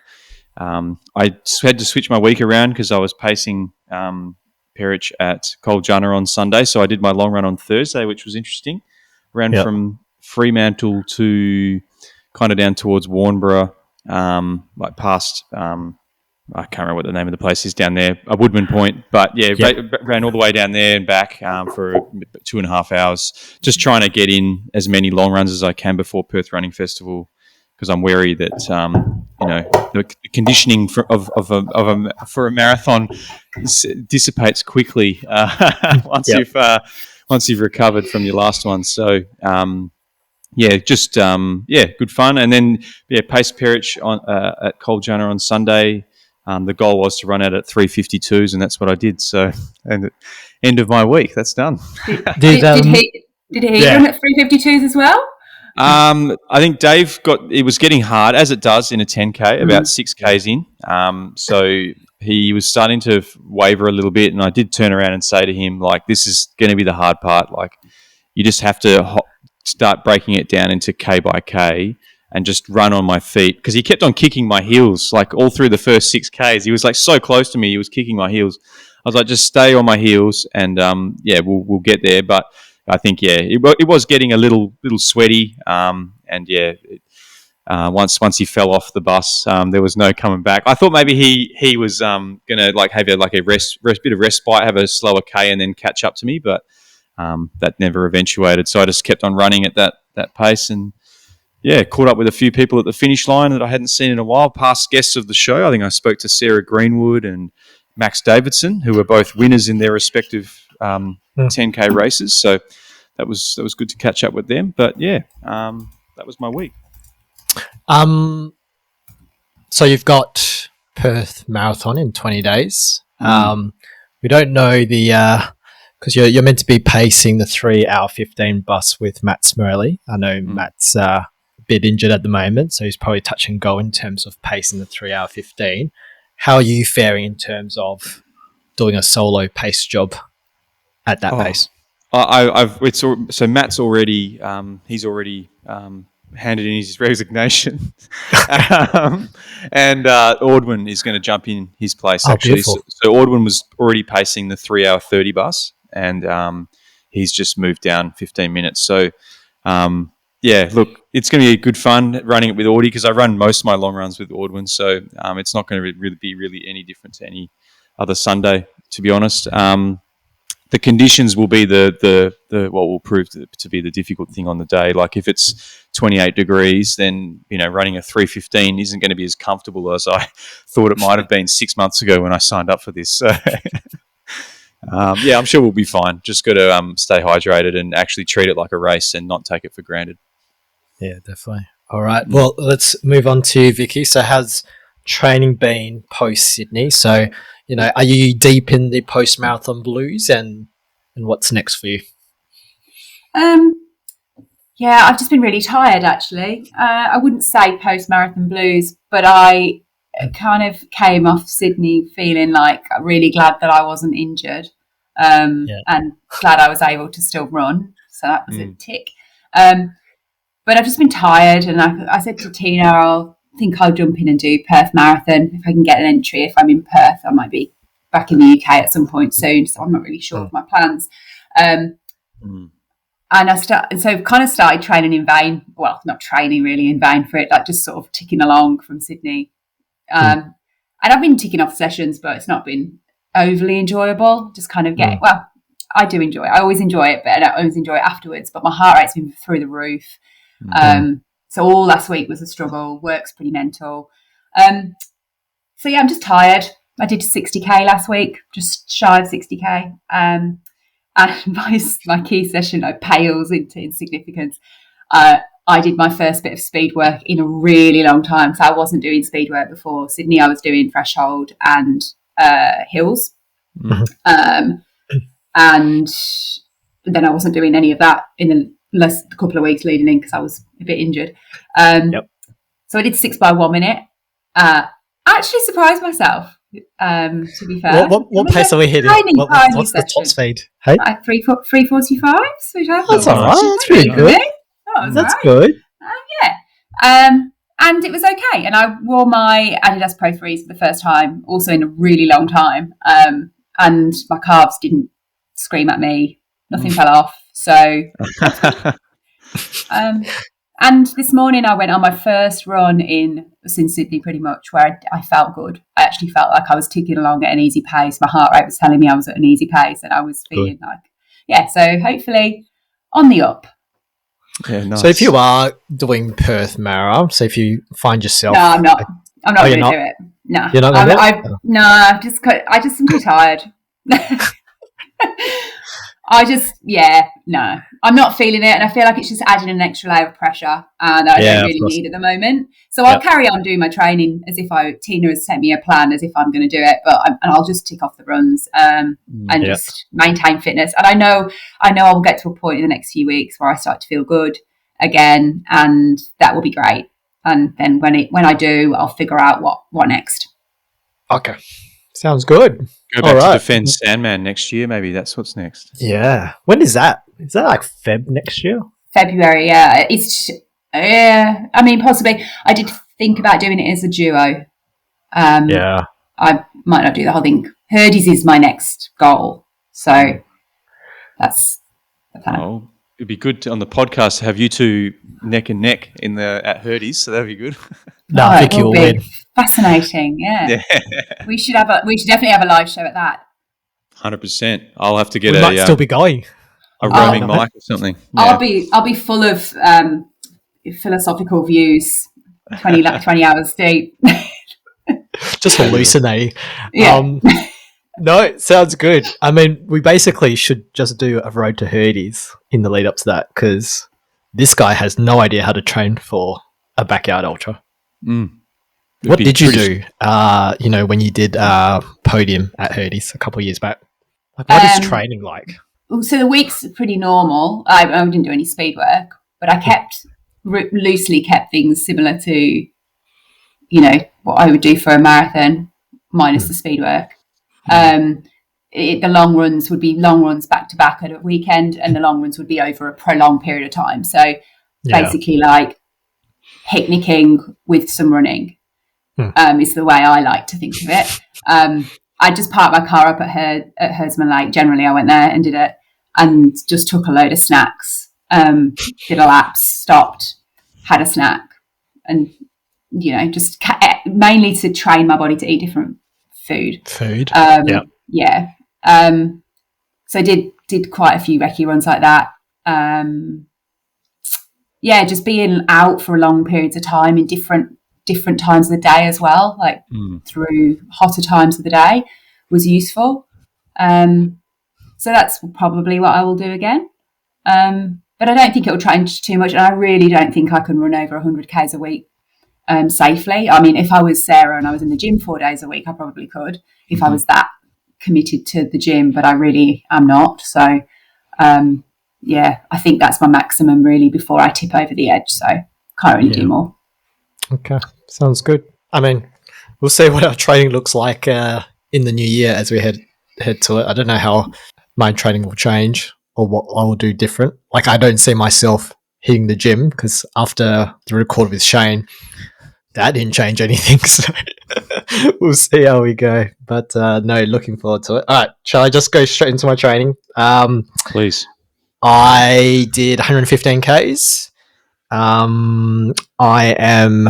I had to switch my week around because I was pacing Perich at Col Junner on Sunday, so I did my long run on Thursday, which was interesting. Ran from Fremantle to kind of down towards Warnborough, like past. I can't remember what the name of the place is down there, a Woodman Point. But ran all the way down there and back for 2.5 hours, just trying to get in as many long runs as I can before Perth Running Festival, because I'm wary that the conditioning for a marathon dissipates quickly once you've recovered from your last one. So good fun. And then paced Perich at Col Junner on Sunday. The goal was to run out at 3:52s, and that's what I did. So, and at end of my week, that's done. Did he run at 3:52s as well? I think Dave it was getting hard, as it does in a 10K, about 6Ks in. So he was starting to waver a little bit, and I did turn around and say to him, like, this is going to be the hard part. Like, you just have to start breaking it down into K by K and just run on my feet, because he kept on kicking my heels, like all through the first 6Ks. He was like so close to me, he was kicking my heels. I was like, just stay on my heels, and we'll get there. But I think it was getting a little sweaty, once he fell off the bus, there was no coming back. I thought maybe he was gonna like have a bit of respite, have a slower K, and then catch up to me, but that never eventuated. So I just kept on running at that pace, and caught up with a few people at the finish line that I hadn't seen in a while, past guests of the show. I think I spoke to Sarah Greenwood and Max Davidson, who were both winners in their respective 10K races. So that was good to catch up with them. But that was my week. So you've got Perth Marathon in 20 days. We don't know because you're meant to be pacing the 3-hour 15 bus with Matt Smurley. I know Matt's a bit injured at the moment, so he's probably touch and go in terms of pacing the 3-hour 15. How are you faring in terms of doing a solo pace job at that pace? So Matt's already he's already handed in his resignation, and Ordwin is going to jump in his place actually. So Ordwin was already pacing the 3-hour 30 bus, and he's just moved down 15 minutes. So look, it's going to be good fun running it with Audie, because I run most of my long runs with Ordwin, so it's not going to be really any different to any other Sunday, to be honest. The conditions will be the what will prove to be the difficult thing on the day. Like if it's 28 degrees, then running a 3:15 isn't going to be as comfortable as I thought it might have been 6 months ago when I signed up for this. So I'm sure we'll be fine. Just got to stay hydrated and actually treat it like a race and not take it for granted. Yeah, definitely. All right. Well, let's move on to Vicky. So how's training been post Sydney? So, are you deep in the post marathon blues, and what's next for you? I've just been really tired actually. I wouldn't say post marathon blues, but I kind of came off Sydney feeling like really glad that I wasn't injured, and glad I was able to still run. So that was a tick. But I've just been tired, and I said to Tina, I'll jump in and do Perth Marathon if I can get an entry. If I'm in Perth, I might be back in the UK at some point soon, so I'm not really sure of my plans. And so kind of started training in vain. Well, not training really in vain for it, like just sort of ticking along from Sydney. And I've been ticking off sessions, but it's not been overly enjoyable. Just kind of I do enjoy it. I always enjoy it, but I don't always enjoy it afterwards. But my heart rate's been through the roof. So all last week was a struggle. Work's pretty mental. I'm just tired. I did 60k last week, just shy of 60k. And my key session pales into insignificance. I did my first bit of speed work in a really long time. So I wasn't doing speed work before Sydney. I was doing threshold and hills. And then I wasn't doing any of that in the couple of weeks leading in because I was a bit injured. So I did 6 by 1 minute. I actually surprised myself, to be fair. What pace are we hitting? What's the top speed? Hey? 3:45, which I thought That's all right. That's pretty good. That's good. And it was okay. And I wore my Adidas Pro 3s for the first time, also in a really long time. And my calves didn't scream at me. Nothing fell off. So, and this morning I went on my first run since Sydney, pretty much, where I felt good. I actually felt like I was ticking along at an easy pace. My heart rate was telling me I was at an easy pace, and I was feeling so hopefully on the up. Yeah, nice. So if you are doing Perth Mara, so if you find yourself... No, I'm not. I'm not going to do it. No. You're not going to do it? No, I just am too tired. No. I'm not feeling it, and I feel like it's just adding an extra layer of pressure, and I don't really need at the moment. So I'll carry on doing my training as if Tina has sent me a plan as if I'm going to do it, and I'll just tick off the runs and just maintain fitness. And I know I will get to a point in the next few weeks where I start to feel good again, and that will be great. And then when I do, I'll figure out what next. Okay, sounds good. Go back to defend Sandman next year, maybe. That's what's next. Yeah. When is that? Is that like Feb next year? February, yeah. I mean, possibly. I did think about doing it as a duo. I might not do the whole thing. Herdies is my next goal. So that's the plan. Oh, it'd be good on the podcast to have you two neck and neck at Herdies, so that'd be good. No, I think you'll win. Fascinating, yeah. We should definitely have a live show at that. 100%. I'll have to get might still be going. A roaming mic or something. Yeah. I'll be full of philosophical views, 20 hours deep. Just hallucinating. Yeah. No, sounds good. I mean, we basically should just do a road to Herdies in the lead up to that, because this guy has no idea how to train for a backyard ultra. What did you do? When you did podium at Herdies a couple of years back. Like, what is training like? So the week's pretty normal. I didn't do any speed work, but I loosely kept things similar to, what I would do for a marathon minus the speed work. The long runs would be long runs back to back at a weekend, and the long runs would be over a prolonged period of time. So basically, like picnicking with some running is the way I like to think of it. I just parked my car up at Herdsman Lake. Generally, I went there and did it, and just took a load of snacks. Did a laps, stopped, had a snack, and just mainly to train my body to eat different food. Yeah. So I did quite a few recce runs like that. Just being out for long periods of time in different times of the day as well, like through hotter times of the day, was useful. So that's probably what I will do again. But I don't think it will change too much, and I really don't think I can run over 100 Ks a week safely. I mean, if I was Sarah and I was in the gym 4 days a week, I probably could if I was that committed to the gym, but I really am not. So, I think that's my maximum really before I tip over the edge. So can't really do more. Okay, sounds good. I mean, we'll see what our training looks like in the new year as we head to it. I don't know how my training will change or what I will do different. Like, I don't see myself hitting the gym, because after the record with Shane, that didn't change anything. So we'll see how we go. But no, looking forward to it. All right, shall I just go straight into my training? Please. I did 115 Ks. I am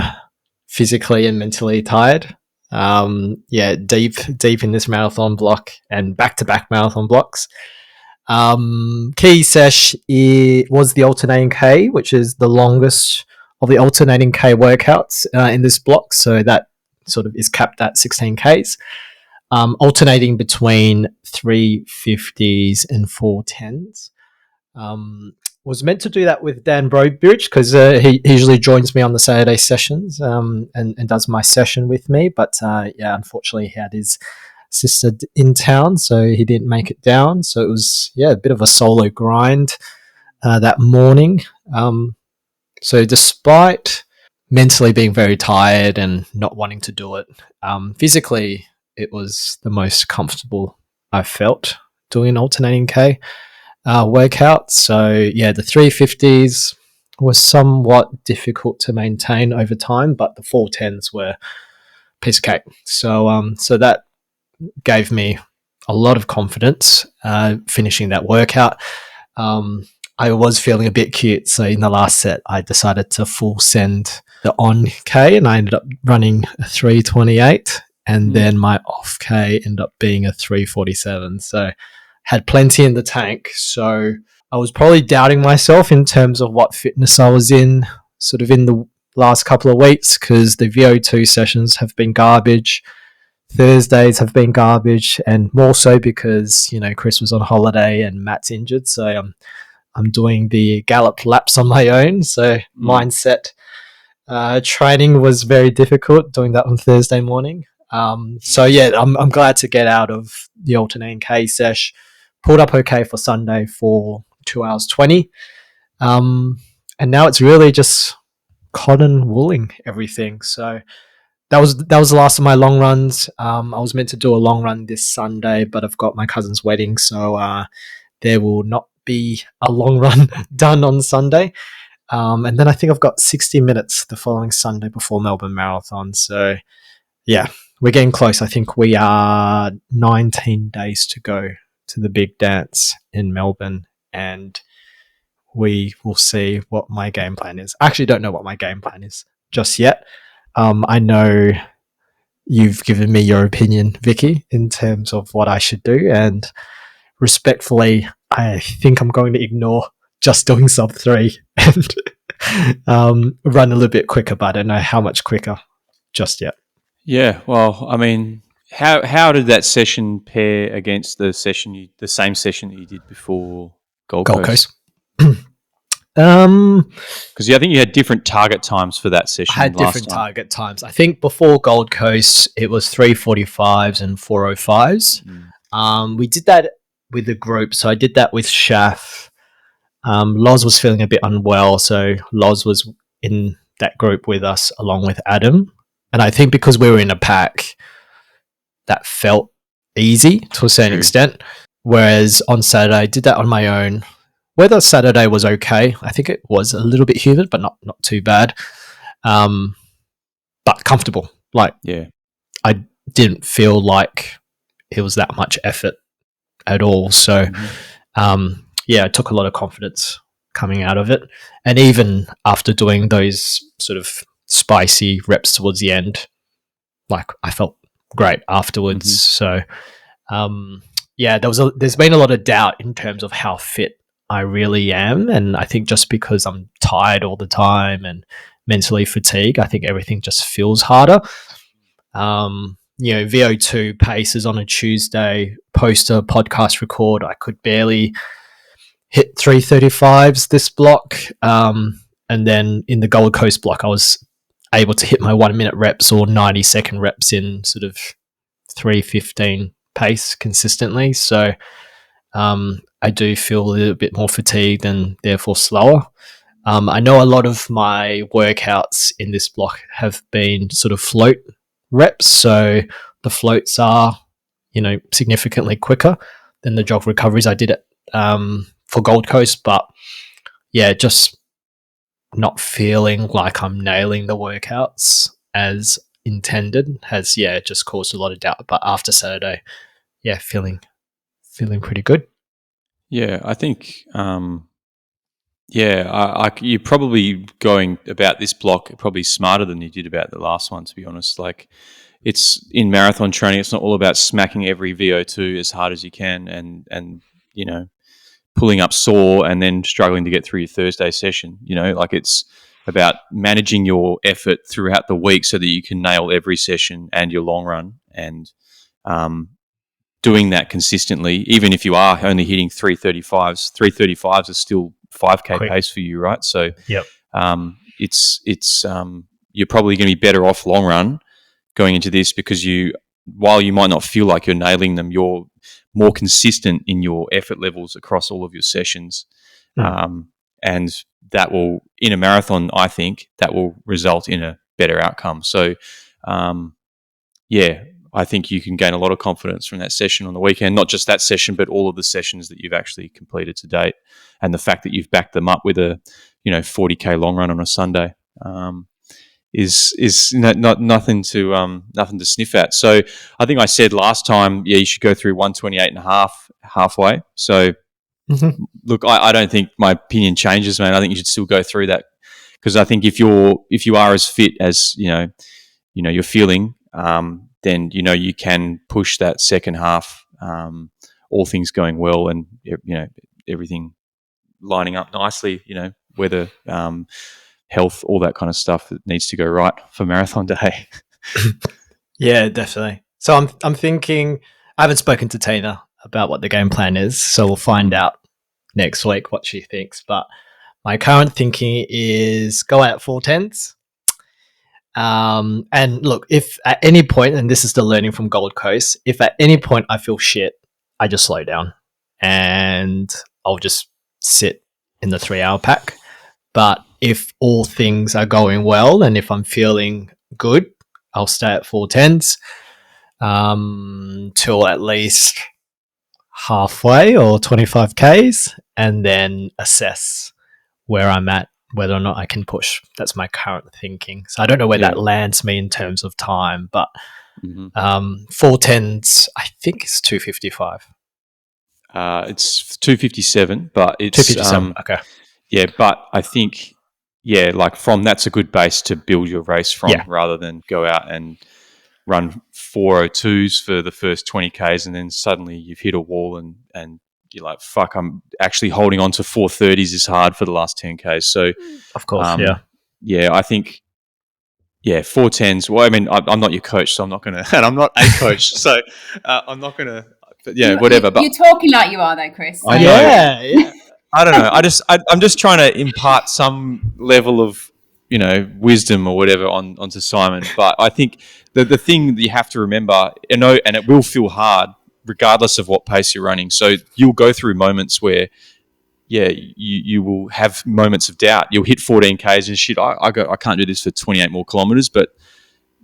physically and mentally tired. Deep in this marathon block and back-to-back marathon blocks. Key sesh was the alternating K, which is the longest of the alternating K workouts in this block. So that sort of is capped at 16 Ks, alternating between 350s and 410s. Was meant to do that with Dan Brobridge, because he usually joins me on the Saturday sessions and does my session with me. But unfortunately, he had his sister in town, so he didn't make it down. So it was a bit of a solo grind that morning. So despite mentally being very tired and not wanting to do it. Physically, it was the most comfortable I felt doing an alternating K workout. So yeah, the 350s was somewhat difficult to maintain over time, but the 410s were piece of cake. So that gave me a lot of confidence finishing that workout. I was feeling a bit cute, so in the last set, I decided to full send the on K, and I ended up running a 328, and then my off K ended up being a 347. So had plenty in the tank. So I was probably doubting myself in terms of what fitness I was in, sort of in the last couple of weeks, because the VO2 sessions have been garbage. Thursdays have been garbage, and more so because, Chris was on holiday and Matt's injured. So I'm doing the gallop laps on my own. So mindset training was very difficult doing that on Thursday morning. So yeah, I'm glad to get out of the alternating K sesh. Pulled up okay for Sunday for 2 hours 20. And now it's really just cotton wooling everything. So that was the last of my long runs. I was meant to do a long run this Sunday, but I've got my cousin's wedding, so there will not be a long run done on Sunday. And then I think I've got 60 minutes the following Sunday before Melbourne Marathon. So yeah, we're getting close. I think we are 19 days to go to the big dance in Melbourne, and we will see what my game plan is. I actually don't know what my game plan is just yet. I know you've given me your opinion, Vicky, in terms of what I should do, and respectfully, I think I'm going to ignore just doing sub 3 and run a little bit quicker, but I don't know how much quicker just yet. Yeah, well, I mean, how did that session pair against the same session that you did before Gold Coast? Because I think you had different target times for that session. I had different target times. I think before Gold Coast, it was 3:45s and 4:05s. We did that with a group. So I did that with Shaf. Loz was feeling a bit unwell, so Loz was in that group with us along with Adam. And I think because we were in a pack, that felt easy to a certain extent. Whereas on Saturday, I did that on my own. Weather Saturday was okay. I think it was a little bit humid, but not too bad. But comfortable. I didn't feel like it was that much effort at all. So, I took a lot of confidence coming out of it. And even after doing those sort of spicy reps towards the end, I felt great afterwards. So, there's been a lot of doubt in terms of how fit I really am, and I think just because I'm tired all the time and mentally fatigued, I think everything just feels harder. VO2 paces on a Tuesday, post a podcast record, I could barely hit 3:35s this block, and then in the Gold Coast block, I was able to hit my 1 minute reps or 90-second reps in sort of 3:15 pace consistently. So I do feel a little bit more fatigued and therefore slower. I know a lot of my workouts in this block have been sort of float reps. So the floats are, significantly quicker than the jog recoveries I did it for Gold Coast. But yeah, just not feeling like I'm nailing the workouts as intended has, just caused a lot of doubt. But after Saturday, feeling pretty good. Yeah, I think, you're probably going about this block probably smarter than you did about the last one, to be honest. It's in marathon training, it's not all about smacking every VO2 as hard as you can and pulling up sore and then struggling to get through your Thursday session. It's about managing your effort throughout the week so that you can nail every session and your long run, and doing that consistently, even if you are only hitting 3:35s. 3:35s is still 5K quick pace for you, right? So, it's you're probably going to be better off long run going into this because while you might not feel like you're nailing them, you're more consistent in your effort levels across all of your sessions. And that will, in a marathon, I think that will result in a better outcome. So, I think you can gain a lot of confidence from that session on the weekend, not just that session, but all of the sessions that you've actually completed to date. And the fact that you've backed them up with a, 40K long run on a Sunday, is not nothing to sniff at. So I think I said last time, you should go through 128.5 halfway. So look, I don't think my opinion changes, man. I think you should still go through that, because I think if you are as fit as you're feeling, then you can push that second half, all things going well, and everything lining up nicely. Weather, health, all that kind of stuff that needs to go right for marathon day. Yeah, definitely. So I'm thinking, I haven't spoken to Tina about what the game plan is, so we'll find out next week what she thinks. But my current thinking is go out 4:10s. And look, if at any point, and this is the learning from Gold Coast, if at any point I feel shit, I just slow down and I'll just sit in the 3-hour pack. But if all things are going well and if I'm feeling good, I'll stay at 4:10s till at least halfway or 25 Ks, and then assess where I'm at, whether or not I can push. That's my current thinking. So I don't know where that lands me in terms of time, but 4:10s, I think it's 2:55. It's 2:57, but it's 2:57. Okay. Yeah, but I think, like from that's a good base to build your race from, rather than go out and run 4:02s for the first 20 Ks and then suddenly you've hit a wall and you're like, fuck, I'm actually holding on to 4:30s is hard for the last 10 Ks. So, of course, I think, 4:10s. Well, I mean, I'm not your coach, so I'm not going to, and I'm not a coach, so I'm not going to, but whatever. But you're talking like you are though, Chris. I know. Yeah. I don't know. I'm just trying to impart some level of, wisdom or whatever onto Simon. But I think the thing that you have to remember, and it will feel hard regardless of what pace you're running. So you'll go through moments where, you will have moments of doubt. You'll hit 14 Ks and shit. I can't do this for 28 more kilometers. But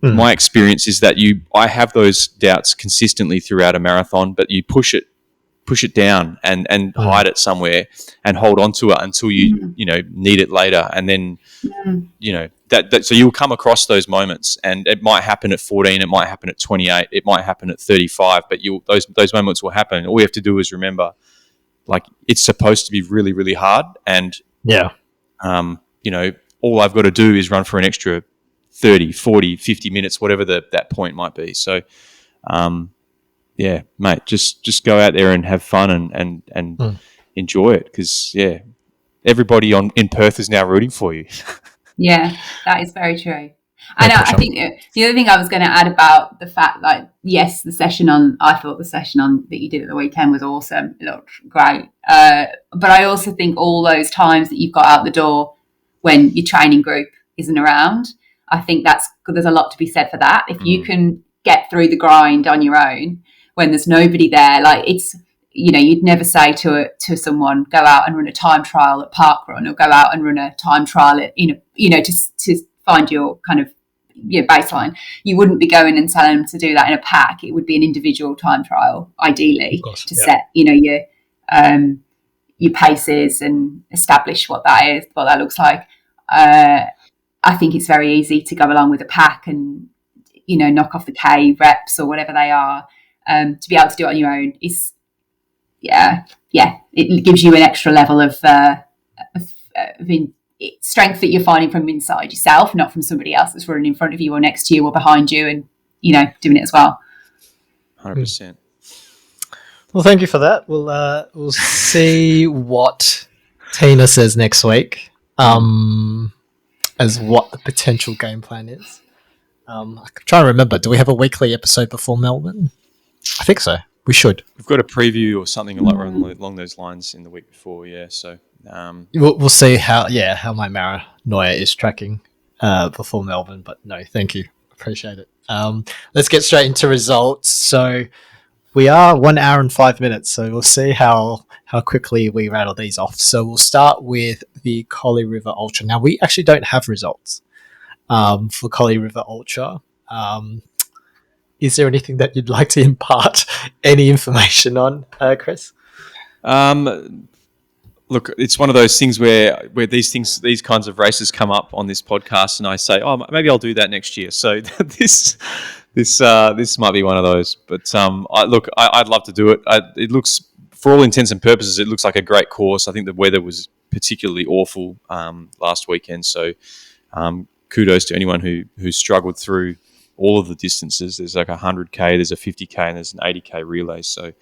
my experience is that I have those doubts consistently throughout a marathon, but you push it down and hide it somewhere and hold on to it until you need it later, and then so you'll come across those moments, and it might happen at 14, it might happen at 28, it might happen at 35, but those moments will happen. All you have to do is remember, like, it's supposed to be really, really hard, and all I've got to do is run for an extra 30, 40, 50 minutes, whatever that point might be. So mate, just go out there and have fun and enjoy it, because everybody in Perth is now rooting for you. Yeah, that is very true. And I think the other thing I was going to add about the fact, like, yes, I thought the session on that you did at the weekend was awesome. It looked great. But I also think all those times that you've got out the door when your training group isn't around, I think there's a lot to be said for that. If you can get through the grind on your own when there's nobody there, like, it's, you'd never say to someone, go out and run a time trial at Parkrun, or go out and run a time trial at, to find your kind of baseline. You wouldn't be going and telling them to do that in a pack. It would be an individual time trial, ideally, set, your paces and establish what that looks like. I think it's very easy to go along with a pack and, knock off the K reps or whatever they are. To be able to do it on your own is, it gives you an extra level of strength that you're finding from inside yourself, not from somebody else that's running in front of you or next to you or behind you and, doing it as well. 100%. Well, thank you for that. We'll see what Tina says next week, as what the potential game plan is. I'm trying to remember, do we have a weekly episode before Melbourne? I think so. We should. We've got a preview or something along those lines in the week before, so we'll see how my paranoia is tracking before Melbourne. But no, thank you, appreciate it. Let's get straight into results. So we are 1 hour and 5 minutes, so we'll see how quickly we rattle these off. So we'll start with the Collie River Ultra. Now, we actually don't have results for Collie River Ultra. Is there anything that you'd like to impart any information on, Chris? Look, it's one of those things where these kinds of races come up on this podcast, and I say, oh, maybe I'll do that next year. So this might be one of those. But I'd love to do it. It looks, for all intents and purposes, it looks like a great course. I think the weather was particularly awful last weekend. So kudos to anyone who struggled through all of the distances. There's like 100K, there's a 50K, and there's an 80K relay. So,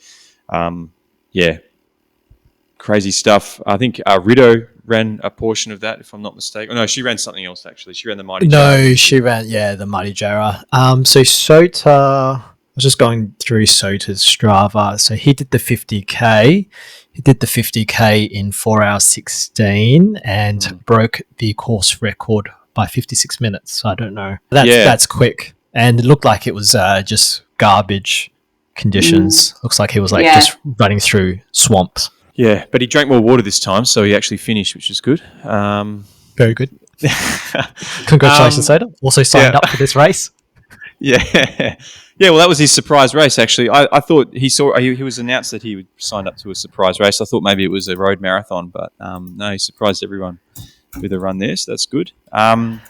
crazy stuff. I think Rido ran a portion of that, if I'm not mistaken. Oh, no, she ran something else, actually. She ran the Mighty Jarrah. No, she ran, the Mighty Jarrah. So Sota, I was just going through Sota's Strava. So he did the 50K. He did the 50K in 4 hours 16 and broke the course record by 56 minutes. So I don't know. That's quick. And it looked like it was just garbage conditions. Looks like he was just running through swamps. Yeah, but he drank more water this time, so he actually finished, which is good. Very good. Congratulations, Soda. Also signed up for this race. Yeah. Yeah, well, that was his surprise race, actually. I thought he was announced that he would sign up to a surprise race. I thought maybe it was a road marathon, but no, he surprised everyone with a run there, so that's good. I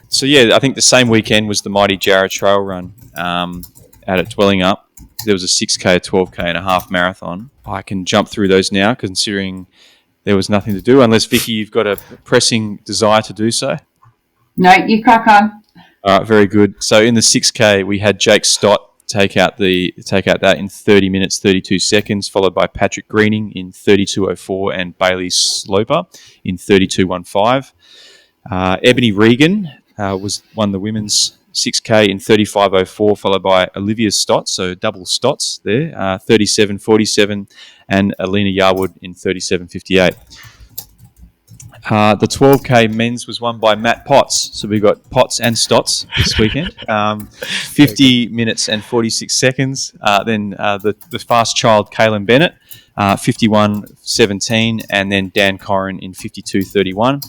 think the same weekend was the Mighty Jarrah Trail Run out at Dwelling Up. There was a 6K, a 12K, and a half marathon. I can jump through those now, considering there was nothing to do, unless, Vicky, you've got a pressing desire to do so. No, you crack on. All right, very good. So in the 6K, we had Jake Stott take out that in 30 minutes, 32 seconds, followed by Patrick Greening in 32:04 and Bailey Sloper in 32:15. Ebony Regan won the women's 6K in 35:04, followed by Olivia Stott, so double Stotts there, 37:47, and Alina Yarwood in 37:58. The 12K men's was won by Matt Potts, so we got Potts and Stotts this weekend, 50 minutes and 46 seconds. Then the fast child Kaylin Bennett, 51:17, and then Dan Corrin in 52:31.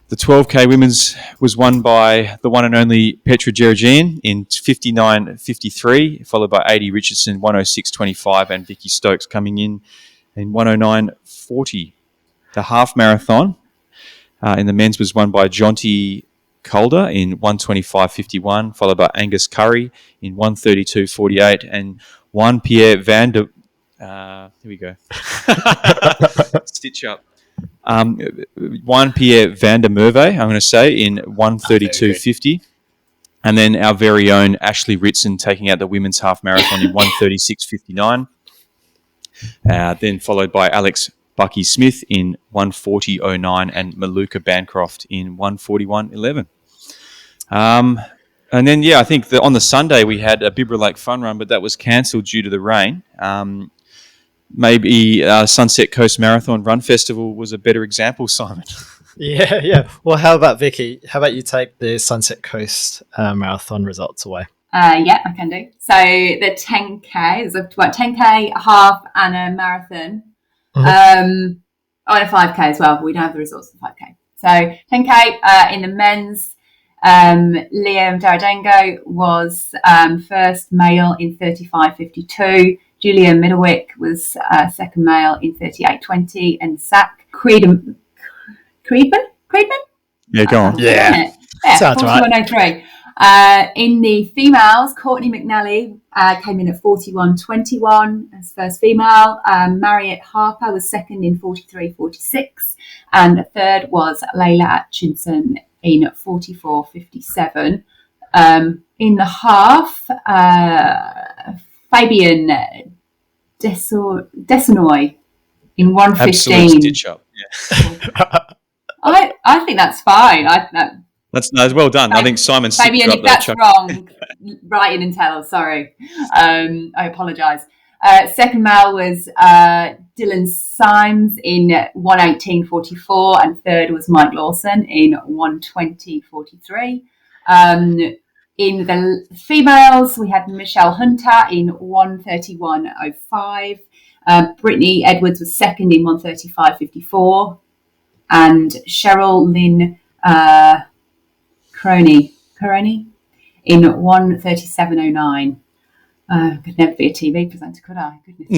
The 12K women's was won by the one and only Petra Georgian in 59:53, followed by Adi Richardson, 106:25, and Vicky Stokes coming in 109:40. The half marathon in the men's was won by Jonty Calder in 125:51, followed by Angus Curry in 132:48, and Juan Pierre van der... here we go. Stitch up. Juan Pierre van der Merwe, I'm going to say, in 132:50. And then our very own Ashley Ritson taking out the women's half marathon in 136:59. Then followed by Alex Bucky Smith in 140:09 and Maluka Bancroft in 141:11. And then, I think on the Sunday we had a Bibra Lake Fun Run, but that was cancelled due to the rain. Maybe Sunset Coast Marathon Run Festival was a better example, Simon. Yeah. Well, how about Vicky? How about you take the Sunset Coast Marathon results away? Yeah, I can do. So the 10K is a 10K, a half, and a marathon. And a 5K as well, but we don't have the results of the 5K. So 10K in the men's, Liam Dardengo was first male in 35:52. Julia Middlewick was second male in 38:20, and Zach Creedman? Yeah, go on. Yeah. Sounds right. 41:03. In the females, Courtney McNally came in at 41:21 as first female. Marriott Harper was second in 43:46, and third was Layla Atchinson in 44:57. In the half, Fabian Desanoy in 1:15. Absolute stitch up. Yeah. I think that's fine. That's well done. I think Simon stitched Fabian, up if that's wrong, write in and tell us. Sorry. I apologise. Second male was Dylan Symes in 1:18:44, and third was Mike Lawson in 1:20:43. In the females, we had Michelle Hunter in 1:31.05. Brittany Edwards was second in 1:35.54. And Cheryl Lynn Crony in 1:37.09. Could never be a TV presenter, could I? Goodness me.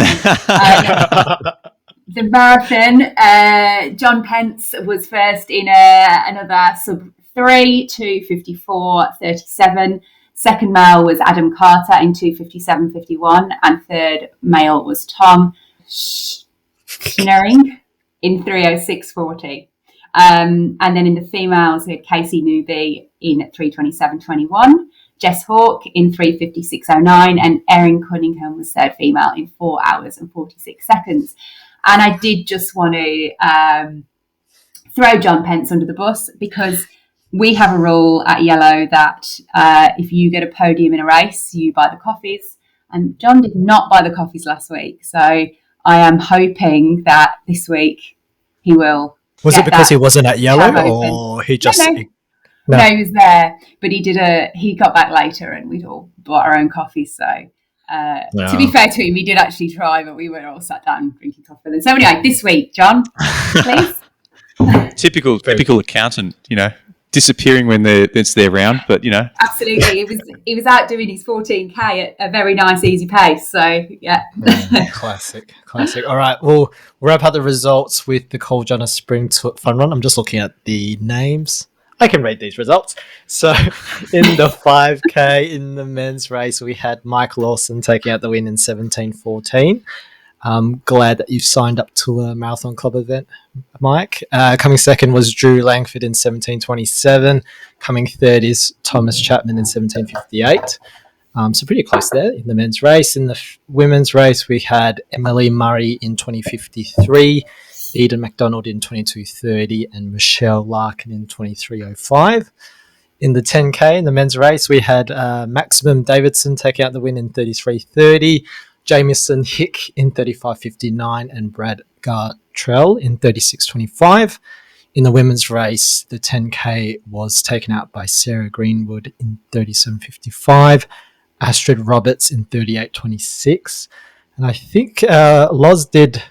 The marathon, John Pence was first in another sub-3, 2:54.37. Second male was Adam Carter in 2:57.51. And third male was Tom Schneering in 3:06.40. And then in the females, we had Casey Newby in 3:27.21. Jess Hawke in 3:56.09, and Erin Cunningham was third female in 4 hours and 46 seconds. And I did just want to throw John Pence under the bus, because we have a rule at Yellow that if you get a podium in a race, you buy the coffees. And John did not buy the coffees last week. So I am hoping that this week he will. Was it because he wasn't at Yellow, or he just... No, he was there, but he got back later and we'd all bought our own coffees. So to be fair to him, he did actually try, but we were all sat down drinking coffee. So anyway, this week, John, please. Typical accountant, disappearing when it's their round, but Absolutely. He was out doing his 14K at a very nice, easy pace. So yeah. Classic. All right, we'll wrap up the results with the Col Junner Sprint Fun Run. I'm just looking at the names. I can read these results. So in the 5K in the men's race, we had Mike Lawson taking out the win in 17:14. I'm glad that you signed up to a Marathon Club event, Mike. Coming second was Drew Langford in 17:27. Coming third is Thomas Chapman in 17:58. So pretty close there in the men's race. In the women's race, we had Emily Murray in 20:53. Eden McDonald in 22:30 and Michelle Larkin in 23:05. In the 10K in the men's race, we had Maximum Davidson taking out the win in 33:30, Jamieson Hick in 35:59 and Brad Gartrell in 36:25. In the women's race, the 10K was taken out by Sarah Greenwood in 37:55, Astrid Roberts in 38:26, and I think Loz did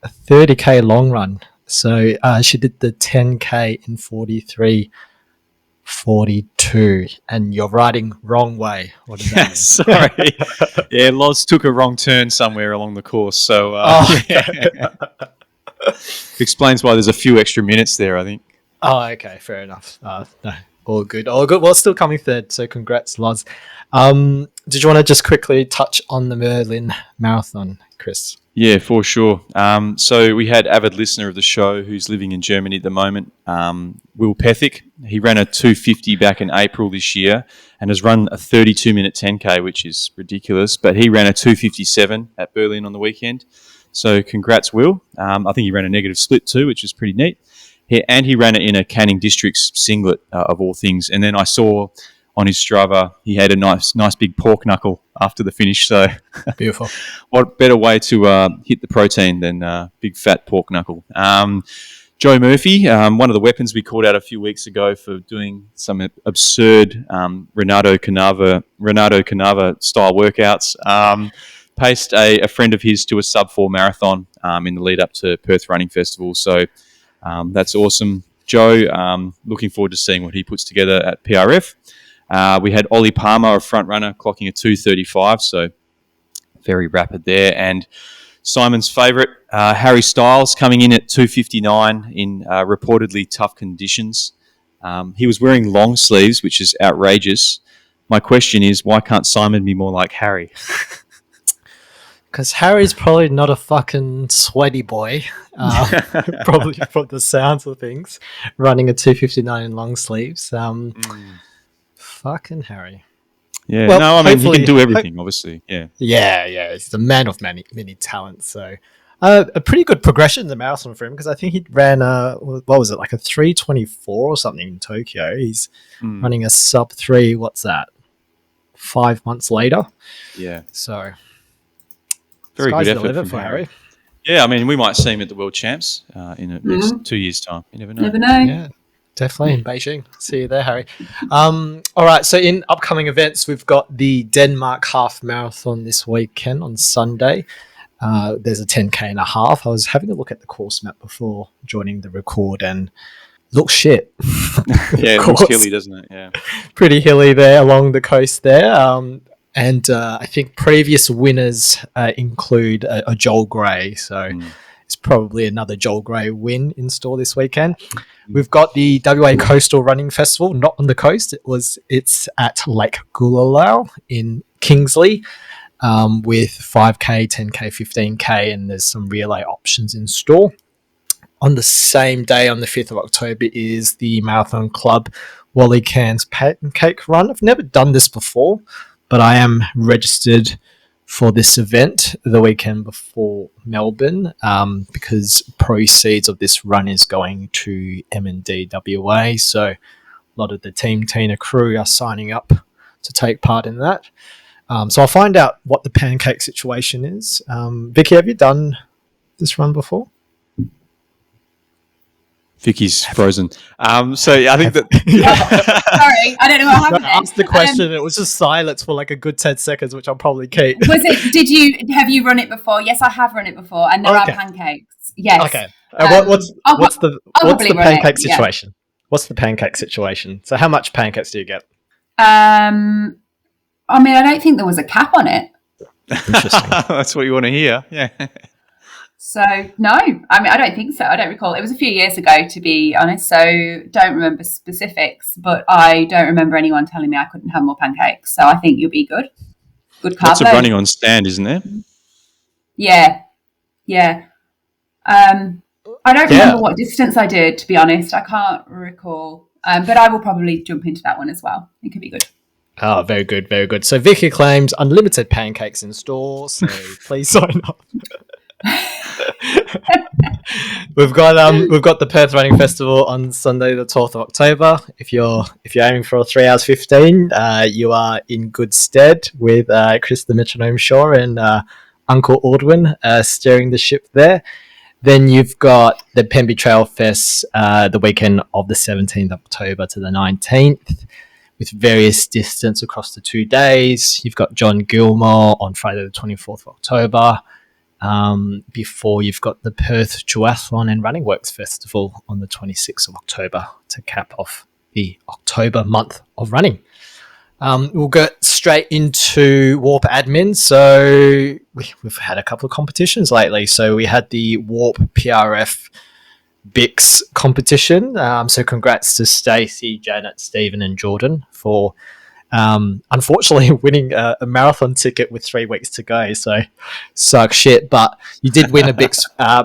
a 30K long run. So she did the 10K in 43:42. And you're riding wrong way. What does that mean? Sorry. Yeah, Loz took a wrong turn somewhere along the course. So explains why there's a few extra minutes there, I think. Oh, okay. Fair enough. No, all good. Well, still coming third. So congrats, Loz. Did you want to just quickly touch on the Merlin Marathon, Chris? Yeah, for sure. So we had avid listener of the show who's living in Germany at the moment, Will Pethick. He ran a 250 back in April this year and has run a 32-minute 10K, which is ridiculous. But he ran a 257 at Berlin on the weekend. So congrats, Will. I think he ran a negative split too, which is pretty neat. He ran it in a Canning Districts singlet, of all things. And then I saw on his Strava, he had a nice big pork knuckle after the finish. So beautiful. What better way to hit the protein than big fat pork knuckle? Joe Murphy, one of the weapons we called out a few weeks ago for doing some absurd Renato Canava style workouts, paced a friend of his to a sub-4 marathon in the lead up to Perth Running Festival. So that's awesome. Joe, looking forward to seeing what he puts together at PRF. We had Ollie Palmer, a front runner, clocking a 2:35, so very rapid there. And Simon's favourite, Harry Styles, coming in at 2:59 in reportedly tough conditions. He was wearing long sleeves, which is outrageous. My question is, why can't Simon be more like Harry? Because Harry's probably not a fucking sweaty boy, probably from the sounds of things, running a 2:59 in long sleeves. Fucking Harry. Yeah, well, no, I mean, he can do everything, obviously. Yeah. Yeah. He's a man of many talents. So a pretty good progression in the marathon for him, because I think he ran, what was it, like a 3:24 or something in Tokyo. He's running a sub-3, what's that, 5 months later? Yeah. So very good effort from for Harry. Yeah, I mean, we might see him at the World Champs in at least 2 years' time. You never know. Never know. Yeah. Definitely in Beijing. See you there, Harry. All right. So in upcoming events, we've got the Denmark Half Marathon this weekend on Sunday. There's a 10K and a half. I was having a look at the course map before joining the record and looks shit. Yeah, it looks hilly, doesn't it? Yeah. Pretty hilly there along the coast there. And I think previous winners include a Joel Gray. So it's probably another Joel Gray win in store this weekend. We've got the WA Coastal Running Festival, not on the coast. It's at Lake Gulalau in Kingsley with 5K, 10K, 15K, and there's some relay options in store. On the same day, on the 5th of October, is the Marathon Club Wally Cairns Pancake Run. I've never done this before, but I am registered for this event the weekend before Melbourne because proceeds of this run is going to M&D WA. So a lot of the Team Tina crew are signing up to take part in that. So I'll find out what the pancake situation is. Vicky, have you done this run before? Vicky's frozen. So I think that. Sorry, I don't know what happened. I asked the question. It was just silence for like a good 10 seconds, which I'll probably keep. Have you run it before? Yes, I have run it before, and there are pancakes. Yes. Okay. What's the pancake situation? Yeah. What's the pancake situation? So how much pancakes do you get? I mean, I don't think there was a cap on it. Interesting. That's what you want to hear. Yeah. So, no, I mean, I don't think so. I don't recall. It was a few years ago, to be honest, so don't remember specifics, but I don't remember anyone telling me I couldn't have more pancakes. So I think you'll be good. Good carb load. Lots of running on stand, isn't there? Yeah. I don't remember what distance I did, to be honest. I can't recall. But I will probably jump into that one as well. It could be good. Oh, very good, very good. So Vicky claims unlimited pancakes in store, so please sign up. We've got the Perth Running Festival on Sunday the 12th of October. If you're aiming for 3 hours 15, you are in good stead with Chris the Metronome Shaw and Uncle Aldwin steering the ship there. Then you've got the Pemby Trail Fest the weekend of the 17th of October to the 19th with various distance across the 2 days. You've got John Gilmore on Friday the 24th of October. Before you've got the Perth Duathlon and Running Works Festival on the 26th of October to cap off the October month of running. We'll get straight into Warp admin. So we've had a couple of competitions lately. So we had the Warp PRF Bix competition. So congrats to Stacey, Janet, Stephen and Jordan for unfortunately winning a marathon ticket with 3 weeks to go. So suck shit, but you did win a Bix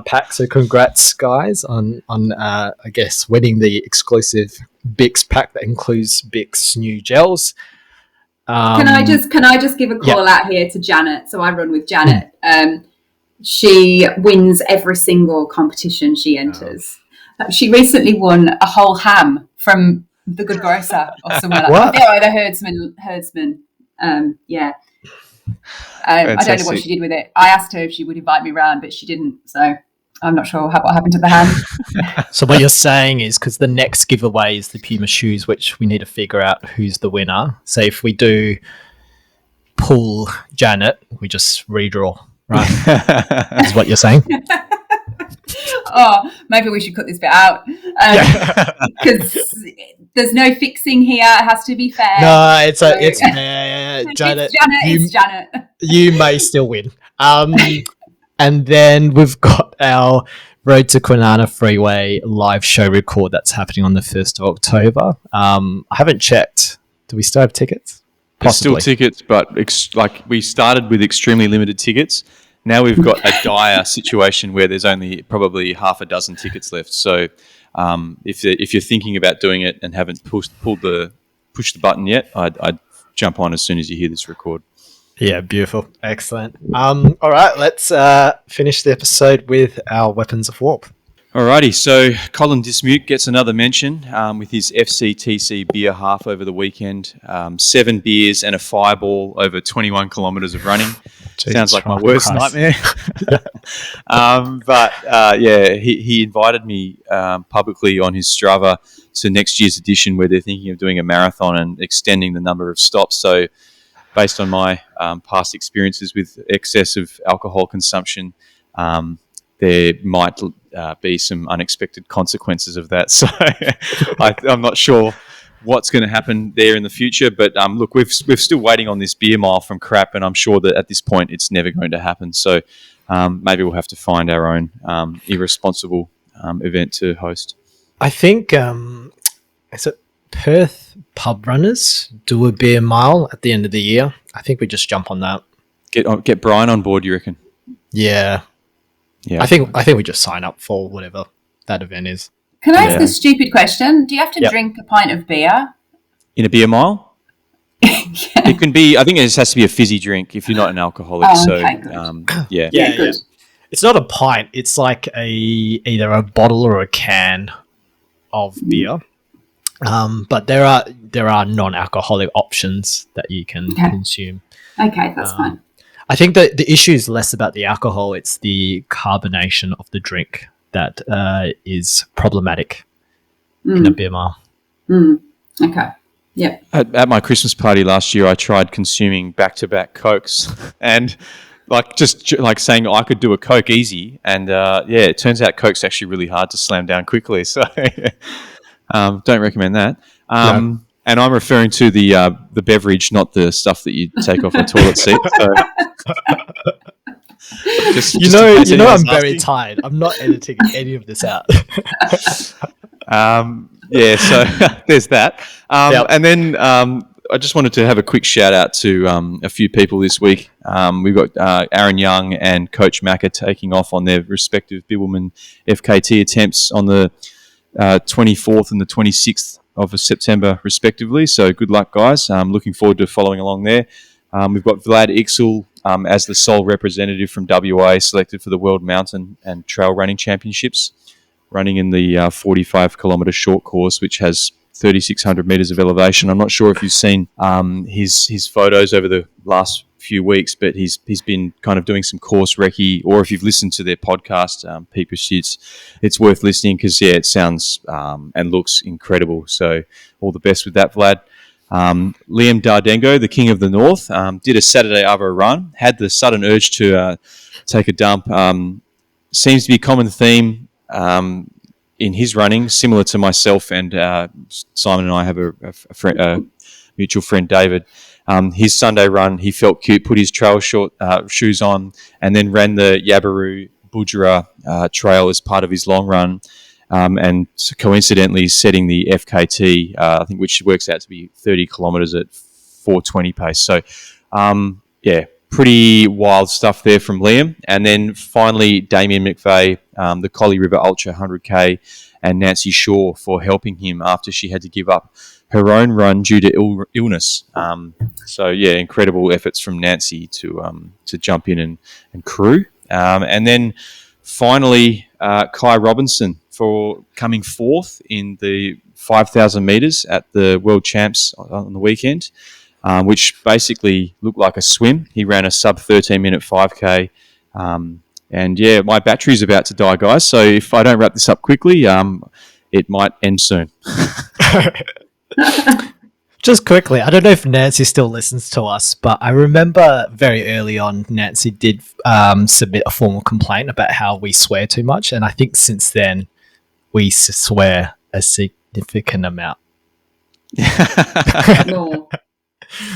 pack. So congrats guys on I guess winning the exclusive Bix pack that includes Bix new gels. Can I just give a call out here to Janet? So I run with Janet. She wins every single competition she enters. She recently won a whole ham from the Good Grocer or somewhere like that. The herdsman. Yeah. I don't know what she did with it. I asked her if she would invite me around, but she didn't. So I'm not sure what happened to the ham. So what you're saying is because the next giveaway is the Puma shoes, which we need to figure out who's the winner. So if we do pull Janet, we just redraw, right? Is what you're saying? Oh, maybe we should cut this bit out because there's no fixing here. It has to be fair. No, it's Janet. It's Janet. You may still win. And then we've got our Road to Kwinana Freeway live show record that's happening on the 1st of October. I haven't checked. Do we still have tickets? Possibly. There's still tickets, but we started with extremely limited tickets. Now we've got a dire situation where there's only probably half a dozen tickets left. So if you're thinking about doing it and haven't pushed the button yet, I'd jump on as soon as you hear this record. Yeah, beautiful. Excellent. All right, let's finish the episode with our Weapons of Warp. Alrighty, so Colin Dismuke gets another mention with his FCTC beer half over the weekend. 7 beers and a fireball over 21 kilometres of running. Sounds like my worst nightmare. He invited me publicly on his Strava to next year's edition, where they're thinking of doing a marathon and extending the number of stops. So based on my past experiences with excessive alcohol consumption, there might be some unexpected consequences of that. So I'm not sure what's going to happen there in the future. But look, we're still waiting on this beer mile from Crap, and I'm sure that at this point it's never going to happen. So maybe we'll have to find our own irresponsible event to host. I think is it Perth pub runners do a beer mile at the end of the year. I think we just jump on that. Get Brian on board, you reckon? Yeah. I think we just sign up for whatever that event is. Can I ask a stupid question? Do you have to drink a pint of beer in a beer mile? It can be. I think it just has to be a fizzy drink if you're not an alcoholic. Good. It's not a pint. It's like either a bottle or a can of beer. But there are non-alcoholic options that you can consume. Okay, that's fine. I think that the issue is less about the alcohol; it's the carbonation of the drink that is problematic in a beer mile. Okay. Yeah. At my Christmas party last year, I tried consuming back-to-back Cokes, and just saying I could do a Coke easy, and it turns out Coke's actually really hard to slam down quickly. So don't recommend that. And I'm referring to the beverage, not the stuff that you take off a toilet seat. So. I'm very tired. I'm not editing any of this out. So there's that. And then I just wanted to have a quick shout out to a few people this week. We've got Aaron Young and Coach Macca taking off on their respective Bibbulmun FKT attempts on the 24th and the 26th of September, respectively. So good luck, guys. I'm looking forward to following along there. We've got Vlad Ixel as the sole representative from WA, selected for the World Mountain and Trail Running Championships, running in the 45-kilometre short course, which has 3,600 metres of elevation. I'm not sure if you've seen his photos over the last few weeks, but he's been kind of doing some course recce, or if you've listened to their podcast, Peep Pursuits, it's worth listening because, it sounds and looks incredible. So all the best with that, Vlad. Liam Dardengo, the King of the North, did a Saturday Arvo run, had the sudden urge to take a dump. Seems to be a common theme in his running, similar to myself, and Simon and I have a mutual friend, David. His Sunday run, he felt cute, put his trail shoes on, and then ran the Yabaroo Budgerah trail as part of his long run. And coincidentally setting the FKT, I think, which works out to be 30 kilometres at 4:20 pace. So, pretty wild stuff there from Liam. And then finally, Damien McVeigh, the Collie River Ultra 100K, and Nancy Shaw for helping him after she had to give up her own run due to illness. Incredible efforts from Nancy to jump in and crew. And then finally, Kai Robinson for coming fourth in the 5,000 metres at the World Champs on the weekend, which basically looked like a swim. He ran a sub 13-minute 5K. My battery's about to die, guys. So if I don't wrap this up quickly, it might end soon. Just quickly, I don't know if Nancy still listens to us, but I remember very early on, Nancy did submit a formal complaint about how we swear too much. And I think since then, we swear a significant amount.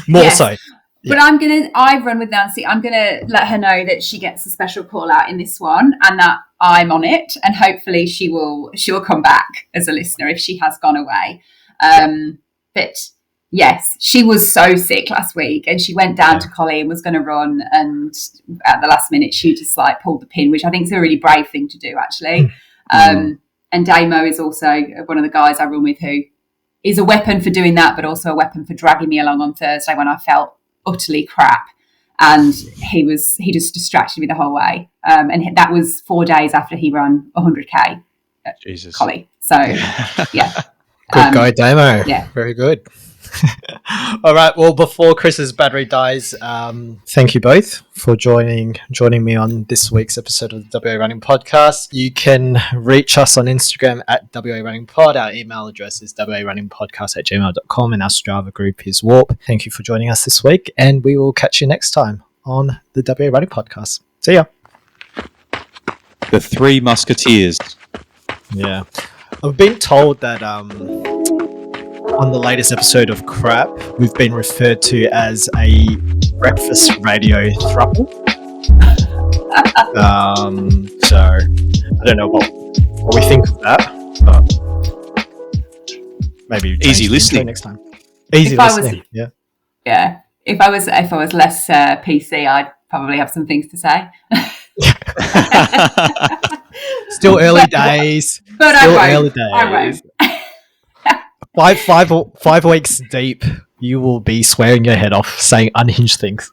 More so. But I run with Nancy. I'm going to let her know that she gets a special call out in this one and that I'm on it. And hopefully she'll come back as a listener if she has gone away. But yes, she was so sick last week and she went down to Collie and was going to run. And at the last minute, she just pulled the pin, which I think is a really brave thing to do, actually. And Damo is also one of the guys I run with who is a weapon for doing that, but also a weapon for dragging me along on Thursday when I felt utterly crap. And he just distracted me the whole way. And that was 4 days after he ran 100K at Collie. So, yeah. Good guy, Damo. Yeah. Very good. All right. Well, before Chris's battery dies, thank you both for joining me on this week's episode of the WA Running Podcast. You can reach us on Instagram at WA Running Pod. Our email address is warunningpodcast@gmail.com, and our Strava group is Warp. Thank you for joining us this week, and we will catch you next time on the WA Running Podcast. See ya. The Three Musketeers. Yeah. I've been told that on the latest episode of Crap, we've been referred to as a breakfast radio throuple. So I don't know what we think of that, but maybe Easy listening next time. Easy listening. Yeah. Yeah. If I was less PC, I'd probably have some things to say. Still early days. But Still I early won't. days. 5 weeks deep, you will be swearing your head off, saying unhinged things.